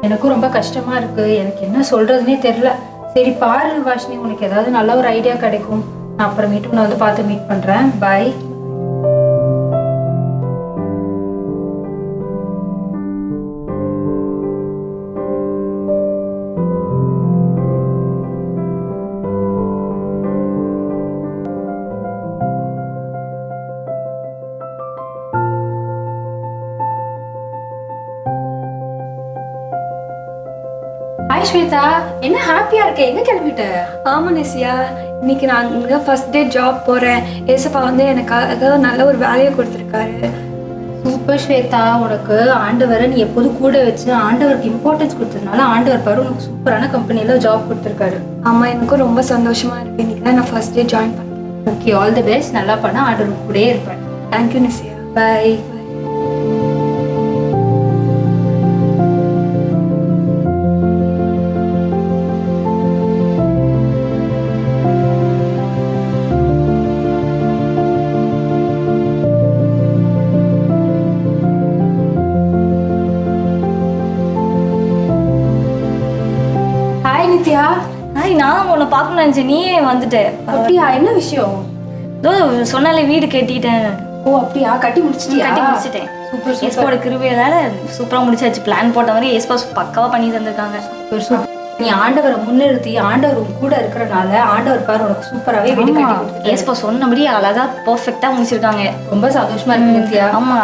எனக்கும் ரொம்ப கஷ்டமா இருக்கு. எனக்கு என்ன சொல்றதுன்னே தெரில. சரி பாரு நிவாஷினி, உனக்கு ஏதாவது நல்ல ஒரு ஐடியா கிடைக்கும். நான் அப்புறமேட்டு உன்னை வந்து பார்த்து மீட் பண்றேன். பாய். ஹாய் ஸ்வேதா, என்ன ஹாப்பியா இருக்க? எங்க கிளம்பிட்ட? ஆமாம் நிசியா, இன்னைக்கு நான் இங்கே ஃபர்ஸ்ட் டே ஜாப் போகிறேன். ஏசப்பா வந்து எனக்காக நல்ல ஒரு வேலையை கொடுத்துருக்காரு. சூப்பர் ஸ்வேதா, உனக்கு ஆண்டவரை நீ எப்போதும் கூட வச்சு ஆண்டவருக்கு இம்பார்ட்டன்ஸ் கொடுத்ததுனால ஆண்டவர் பாரு உனக்கு சூப்பரான கம்பெனியில் ஜாப் கொடுத்துருக்காரு. ஆமாம், எனக்கும் ரொம்ப சந்தோஷமாக இருக்குது. இன்னைக்கு தான் நான் ஃபர்ஸ்ட் டே ஜாயின் பண்ணேன். Okay, all the best. நல்லா பண்ண, ஆண்டவர் கூடயே இருப்பேன். தேங்க்யூ நிசியா. பாய். நித்யா, நான் உன்னை பார்க்கணும்னு நினச்சேன், நீயே வந்துட்டேன். அப்படியா? என்ன விஷயம்? இதோ சொன்னாலே வீடு கட்டிட்டேன். ஓ அப்படியா? கட்டி முடிச்சிட்டியா? கட்டி முடிச்சிட்டேன். சூப்பர். ஏஸ்பாவோட கிருபையால சூப்பராக முடிச்சாச்சு. பிளான் போட்ட மாதிரி ஏஸ்பா பக்காவாக பண்ணி தந்திருக்காங்க. சூப்பர். நீ ஆண்டவரை முன்னிறுத்தி ஆண்டவர் உன் கூட இருக்கிறனால ஆண்டவர் பாரு உனக்கு சூப்பராகவே வீடு கட்டி கொடுத்துருக்காரு. ஏஸ்பா சொன்னபடி அழகா பர்ஃபெக்டாக முடிச்சிருக்காங்க. ரொம்ப சந்தோஷமா இருக்கு நித்யா. ஆமா,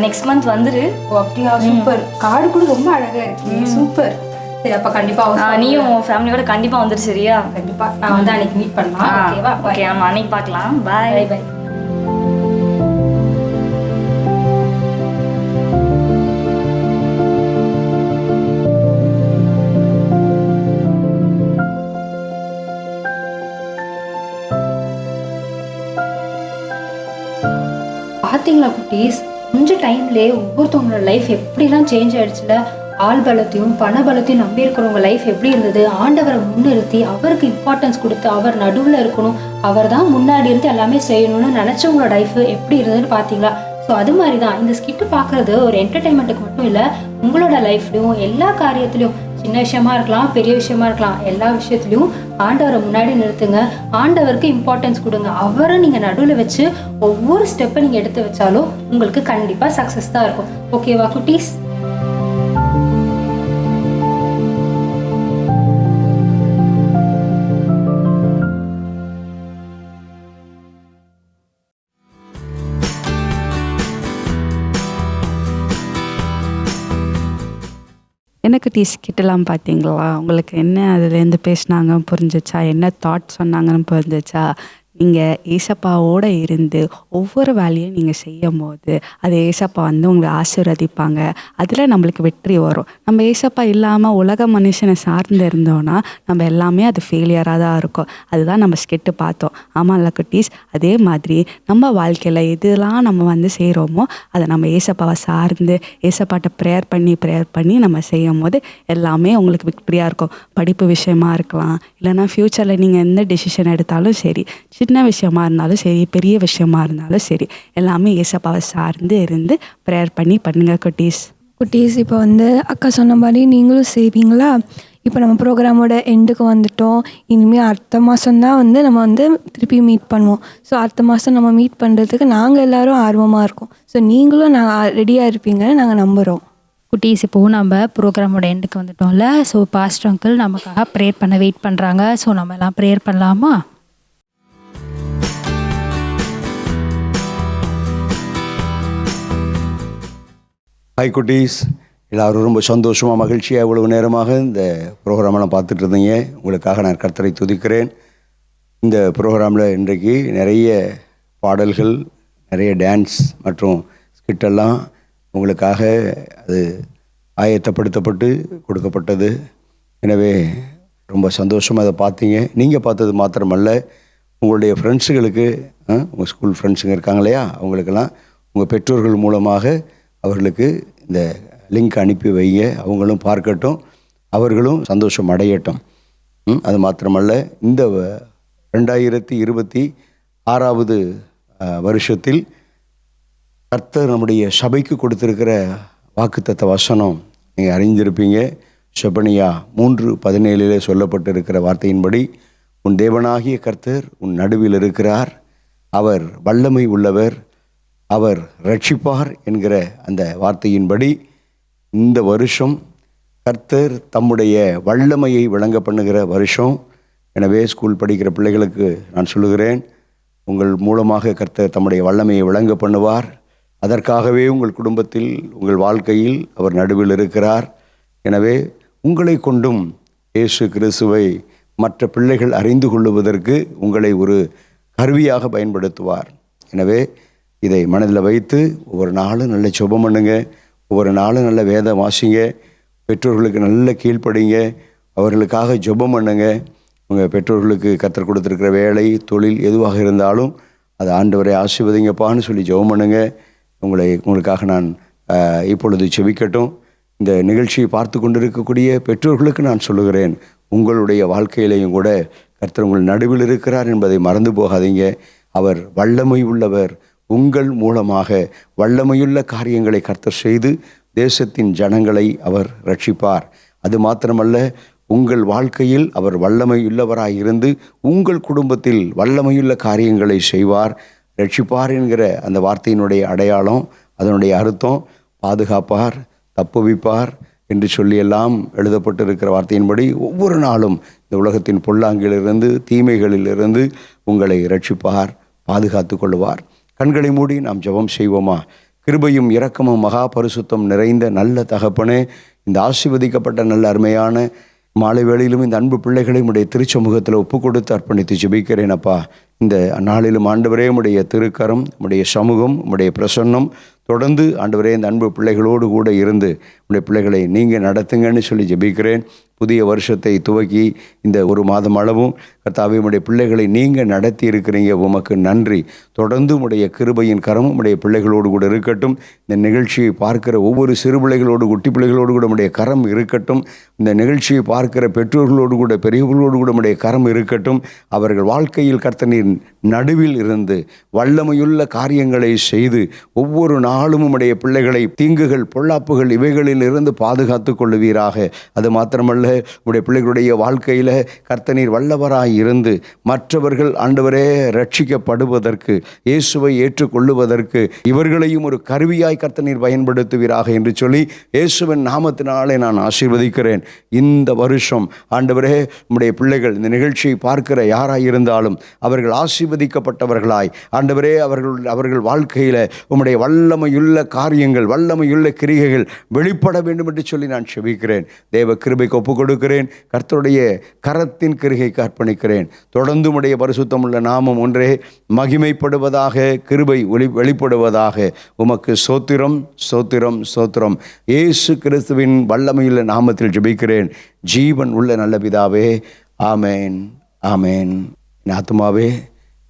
நெக்ஸ்ட் மந்த் வந்துரு. ஓ அப்படியா? சூப்பர். கார்டு கூட ரொம்ப அழகா இருக்கு. சூப்பர். சரி, அப்ப கண்டிப்பா நீயும் உன் ஃபேமிலியோட கண்டிப்பா வந்துரு. சரியா? கண்டிப்பா. நான் வந்து அன்னைக்கு மீட் பண்ணலாம். ஓகேவா? ஓகே, ஆமா, அன்னைக்கு பார்க்கலாம். பாய். பை. பார்த்தீங்களா குட்டீஸ், கொஞ்சம் டைம்லேயே ஒவ்வொருத்தவங்களோட லைஃப் எப்படிலாம் சேஞ்ச் ஆயிடுச்சுல. ஆள் பலத்தையும் பண பலத்தையும் நம்பி இருக்கிறவங்க லைஃப் எப்படி இருந்தது, ஆண்டவரை முன்னிறுத்தி அவருக்கு இம்பார்ட்டன்ஸ் கொடுத்து அவர் நடுவில் இருக்கணும், அவர் தான் முன்னாடி இருந்து எல்லாமே செய்யணும்னு நினச்சவங்களோட லைஃப் எப்படி இருந்ததுன்னு பார்த்தீங்களா. ஸோ அது மாதிரி தான் இந்த ஸ்கிட்டு பார்க்குறது ஒரு என்டர்டெயின்மெண்ட்டுக்கு மட்டும் இல்லை, உங்களோட லைஃப்லையும் எல்லா காரியத்துலையும், சின்ன விஷயமா இருக்கலாம் பெரிய விஷயமா இருக்கலாம், எல்லா விஷயத்துலையும் ஆண்டவரை முன்னாடி நிறுத்துங்க, ஆண்டவருக்கு இம்பார்ட்டன்ஸ் கொடுங்க. அவரை நீங்கள் நடுவில் வச்சு ஒவ்வொரு ஸ்டெப்பை நீங்கள் எடுத்து வச்சாலும் உங்களுக்கு கண்டிப்பாக சக்ஸஸ் தான் இருக்கும். ஓகேவா குட்டீஸ்? எனக்கு கிட்டலாம் பார்த்தீங்களா, உங்களுக்கு என்ன அதுலேருந்து பேசினாங்க புரிஞ்சிச்சா, என்ன தாட் சொன்னாங்கன்னு புரிஞ்சிச்சா? நீங்கள் ஏசப்பாவோடு இருந்து ஒவ்வொரு வேலையும் நீங்கள் செய்யும் போது அது ஏசப்பா வந்து உங்களை ஆசீர்வதிப்பாங்க, அதில் நம்மளுக்கு வெற்றி வரும். நம்ம ஏசப்பா இல்லாமல் உலக மனுஷனை சார்ந்து இருந்தோன்னா நம்ம எல்லாமே அது ஃபெயிலியராக தான் இருக்கும். அதுதான் நம்ம ஸ்கெட்டு பார்த்தோம். ஆமாம்ல குட்டீஸ், அதே மாதிரி நம்ம வாழ்க்கையில் எதெல்லாம் நம்ம வந்து செய்கிறோமோ அதை நம்ம ஏசப்பாவை சார்ந்து ஏசப்பாட்ட ப்ரேயர் பண்ணி நம்ம செய்யும் போது எல்லாமே உங்களுக்கு விக்டரியாக இருக்கும். படிப்பு விஷயமா இருக்கலாம், இல்லைனா ஃப்யூச்சரில் நீங்கள் எந்த டெசிஷன் எடுத்தாலும் சரி, சின்ன விஷயமா இருந்தாலும் சரி பெரிய விஷயமா இருந்தாலும் சரி, எல்லாமே ஏசப்பாவை சார்ந்து இருந்து ப்ரேயர் பண்ணுங்க குட்டீஸ். இப்போ வந்து அக்கா சொன்ன மாதிரி நீங்களும் செய்வீங்களா? இப்போ நம்ம ப்ரோக்ராமோட எண்டுக்கு வந்துட்டோம். இனிமேல் அடுத்த மாதம்தான் வந்து நம்ம வந்து திருப்பி மீட் பண்ணுவோம். ஸோ அடுத்த மாதம் நம்ம மீட் பண்ணுறதுக்கு நாங்கள் எல்லோரும் ஆர்வமாக இருக்கோம். ஸோ நீங்களும் நாங்கள் ரெடியாக இருப்பீங்கன்னு நாங்கள் நம்புகிறோம். குட்டீஸ், இப்போது நம்ம ப்ரோக்ராமோட எண்டுக்கு வந்துட்டோம்ல. ஸோ பாஸ்டர் அங்கிள் நமக்காக ப்ரேயர் பண்ண வெயிட் பண்ணுறாங்க. ஸோ நம்ம எல்லாம் ப்ரேயர் பண்ணலாமா? ஹாய் குட்டீஸ், எல்லோரும் ரொம்ப சந்தோஷமாக மகிழ்ச்சியாக இவ்வளவு நேரமாக இந்த ப்ரோக்ராமெல்லாம் பார்த்துட்டு இருந்தீங்க. உங்களுக்காக நான் கர்த்தரை துதிக்கிறேன். இந்த ப்ரோக்ராமில் இன்றைக்கு நிறைய பாடல்கள், நிறைய டான்ஸ் மற்றும் ஸ்கிட்டெல்லாம் உங்களுக்காக அது ஆயத்தப்படுத்தப்பட்டு கொடுக்கப்பட்டது. எனவே ரொம்ப சந்தோஷமாக அதை பார்த்தீங்க. நீங்கள் பார்த்தது மாத்திரமல்ல, உங்களுடைய ஃப்ரெண்ட்ஸுகளுக்கு, உங்கள் ஸ்கூல் ஃப்ரெண்ட்ஸுங்க இருக்காங்க இல்லையா, அவங்களுக்கெல்லாம் உங்கள் பெற்றோர்கள் மூலமாக அவர்களுக்கு இந்த லிங்க் அனுப்பி வைங்க. அவங்களும் பார்க்கட்டும், அவர்களும் சந்தோஷம் அடையட்டும். அது மாத்திரமல்ல, இந்த 2026 வருஷத்தில் கர்த்தர் நம்முடைய சபைக்கு கொடுத்திருக்கிற வாக்குத்தத்த வசனம் நீங்கள் அறிந்திருப்பீங்க. செபனியா 3:17 சொல்லப்பட்டிருக்கிற வார்த்தையின்படி, உன் தேவனாகிய கர்த்தர் உன் நடுவில் இருக்கிறார், அவர் வல்லமை உள்ளவர், அவர் ரட்சிப்பார் என்கிற அந்த வார்த்தையின்படி இந்த வருஷம் கர்த்தர் தம்முடைய வல்லமையை விளங்க பண்ணுகிற வருஷம். எனவே ஸ்கூல் படிக்கிற பிள்ளைகளுக்கு நான் சொல்லுகிறேன், உங்கள் மூலமாக கர்த்தர் தம்முடைய வல்லமையை விளங்க பண்ணுவார். அதற்காகவே உங்கள் குடும்பத்தில், உங்கள் வாழ்க்கையில் அவர் நடுவில் இருக்கிறார். எனவே உங்களை கொண்டும் இயேசு கிறிஸ்துவை மற்ற பிள்ளைகள் அறிந்து கொள்ளுவதற்கு உங்களை ஒரு கருவியாக பயன்படுத்துவார். எனவே இதை மனதில் வைத்து ஒவ்வொரு நாளும் நல்ல ஜெபம் பண்ணுங்க, ஒவ்வொரு நாளும் நல்ல வேதம் வாசிங்க, பெற்றோர்களுக்கு நல்ல கீழ்ப்படிங்க, அவர்களுக்காக ஜெபம் பண்ணுங்க. உங்கள் பெற்றோர்களுக்கு கர்த்தர் கொடுத்துருக்கிற வேலை, தொழில் எதுவாக இருந்தாலும் அது ஆண்டவரை ஆசீர்வதிங்கப்பான்னு சொல்லி ஜெபம் பண்ணுங்க. உங்களுக்காக நான் இப்பொழுது செபிக்கட்டும். இந்த நிகழ்ச்சியை பார்த்து கொண்டிருக்கக்கூடிய பெற்றோர்களுக்கு நான் சொல்லுகிறேன், உங்களுடைய வாழ்க்கையிலையும் கூட கர்த்தர் உங்கள் நடுவில் இருக்கிறார் என்பதை மறந்து போகாதீங்க. அவர் வல்லமை உள்ளவர். உங்கள் மூலமாக வல்லமையுள்ள காரியங்களை கர்த்தர் செய்து தேசத்தின் ஜனங்களை அவர் ரட்சிப்பார். அது மாத்திரமல்ல, உங்கள் வாழ்க்கையில் அவர் வல்லமையுள்ளவராய் இருந்து உங்கள் குடும்பத்தில் வல்லமையுள்ள காரியங்களை செய்வார். ரட்சிப்பார் என்கிற அந்த வார்த்தையினுடைய அடையாளம், அதனுடைய அர்த்தம் பாதுகாப்பார், தப்புவிப்பார் என்று சொல்லியெல்லாம் எழுதப்பட்டிருக்கிற வார்த்தையின்படி ஒவ்வொரு நாளும் இந்த உலகத்தின் பொல்லாங்கிலிருந்து, தீமைகளிலிருந்து உங்களை ரட்சிப்பார், பாதுகாத்து கொள்வார். கண்களை மூடி நாம் ஜெபம் செய்வோமா? கிருபையும் இரக்கமும் மகா பரிசுத்தம் நிறைந்த நல்ல தகப்பனே, இந்த ஆசீர்வதிக்கப்பட்ட நல்ல அருமையான மாலை வேளையிலும் இந்த அன்பு பிள்ளைகளை உடைய திருச்சமூகத்தில் ஒப்பு கொடுத்து அர்ப்பணித்து ஜெபிக்கிறேன் அப்பா. இந்த நாளிலும் ஆண்டவரே உம்முடைய திருக்கரம், உம்முடைய சமூகம், உம்முடைய பிரசன்னம் தொடர்ந்து ஆண்டவரே இந்த அன்பு பிள்ளைகளோடு கூட இருந்து உடைய பிள்ளைகளை நீங்கள் நடத்துங்கன்னு சொல்லி ஜெபிக்கிறேன். புதிய வருஷத்தை துவக்கி இந்த ஒரு மாதம் அளவும் கர்த்தாவே உடைய பிள்ளைகளை நீங்கள் நடத்தி இருக்கிறீங்க, உமக்கு நன்றி. தொடர்ந்து உடைய கிருபையின் கரமும் உடைய பிள்ளைகளோடு கூட இருக்கட்டும். இந்த நிகழ்ச்சியை பார்க்கிற ஒவ்வொரு சிறு பிள்ளைகளோடு, குட்டி பிள்ளைகளோடு கூட உடைய கரம் இருக்கட்டும். இந்த நிகழ்ச்சியை பார்க்கிற பெற்றோர்களோடு கூட, பெரியவர்களோடு கூட உடைய கரம் இருக்கட்டும். அவர்கள் வாழ்க்கையில் கர்த்தரின் நடுவில் இருந்து வல்லமையுள்ள காரியங்களை செய்து ஒவ்வொரு நாளும் உடைய பிள்ளைகளை தீங்குகள், பொல்லாப்புகள் இவைகளில் இருந்து பாதுகாத்து கொள்ளுவீராக. அது மாத்திரமல்ல, உடைய பிள்ளைகளுடைய வாழ்க்கையில் கர்த்தரீர் வல்லவராய் இருந்து மற்றவர்கள் ஆண்டவரே ரட்சிக்கப்படுவதற்கு, இயேசுவை ஏற்றுக்கொள்ளுவதற்கு இவர்களையும் ஒரு கருவியாய் கர்த்தரீர் பயன்படுத்துவீராக என்று சொல்லி இயேசுவின் நாமத்தினாலே நான் ஆசீர்வதிக்கிறேன். இந்த வருஷம் ஆண்டவரே உம்முடைய பிள்ளைகள் இந்த நிகழ்ச்சியை பார்க்கிற யாராய் இருந்தாலும் அவர்கள் ஆசீர்வதிக்கப்பட்டவர்களாய் ஆண்டவரே அவர்கள் வாழ்க்கையில் உம்முடைய வல்லமையுள்ள காரியங்கள், வல்லமையுள்ள கிரிகைகள் வெளிப்பட வேண்டும் என்று சொல்லி நான் செபிக்கிறேன். தேவ கிருபைக்கு ஒப்புக் கொடுக்கிறேன். கர்த்தருடைய கரத்தின் கிருகைக்கு அர்ப்பணிக்கிறேன். தொடர்ந்து உம்முடைய பரிசுத்தமுள்ள நாமம் ஒன்றே மகிமைப்படுவதாக, கிருபை வெளிப்படுவதாக. உமக்கு ஸ்தோத்திரம், ஸ்தோத்திரம், ஸ்தோத்திரம். இயேசு கிறிஸ்துவின் வல்லமையுள்ள நாமத்தில் ஜெபிக்கிறேன் ஜீவன் உள்ள நல்ல பிதாவே. ஆமேன், ஆமேன். என் ஆத்துமாவே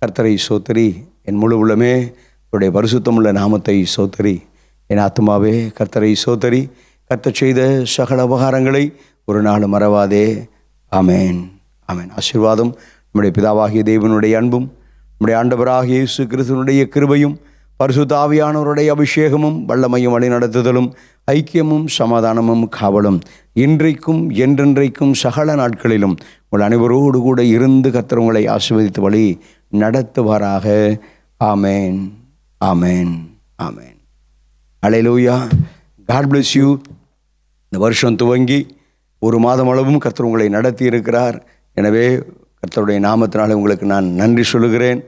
கர்த்தரை சோத்தரி, என் முழு உள்ளமே அவருடைய பரிசுத்தமுள்ள நாமத்தை சோத்தரி. என் ஆத்துமாவே கர்த்தரை சோத்தரி, கர்த்தர் செய்த சகல உபகாரங்களை ஒரு நாள் மறவாதே. ஆமேன், ஆமேன். ஆசீர்வாதம் நம்முடைய பிதாவாகிய தேவனுடைய அன்பும், நம்முடைய ஆண்டவராகிய இயேசு கிறிஸ்துவனுடைய கிருபையும், பரிசுத்த ஆவியானவருடைய அபிஷேகமும், வல்லமையும், வழிநடத்துதலும், ஐக்கியமும், சமாதானமும், காவலும் இன்றைக்கும் என்றென்றைக்கும் சகல நாட்களிலும் உங்கள் அனைவரோடு கூட இருந்து கர்த்தர் உங்களை ஆசீர்வதித்து வழி நடத்துவாராக. ஆமேன், ஆமேன், ஆமேன். அல்லேலூயா. God bless you. இந்த வருஷம் துவங்கி ஒரு மாதம் அளவும் கர்த்தர் உங்களை நடத்தி இருக்கிறார். எனவே கர்த்தருடைய நாமத்தினாலே உங்களுக்கு நான் நன்றி சொல்லுகிறேன்.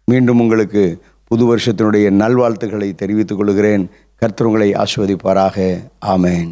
மீண்டும் உங்களுக்கு புது வருஷத்தினுடைய நல்வாழ்த்துக்களை தெரிவித்துக் கொள்கிறேன். கர்த்தர் உங்களை ஆசீர்வதிப்பாராக. ஆமேன்.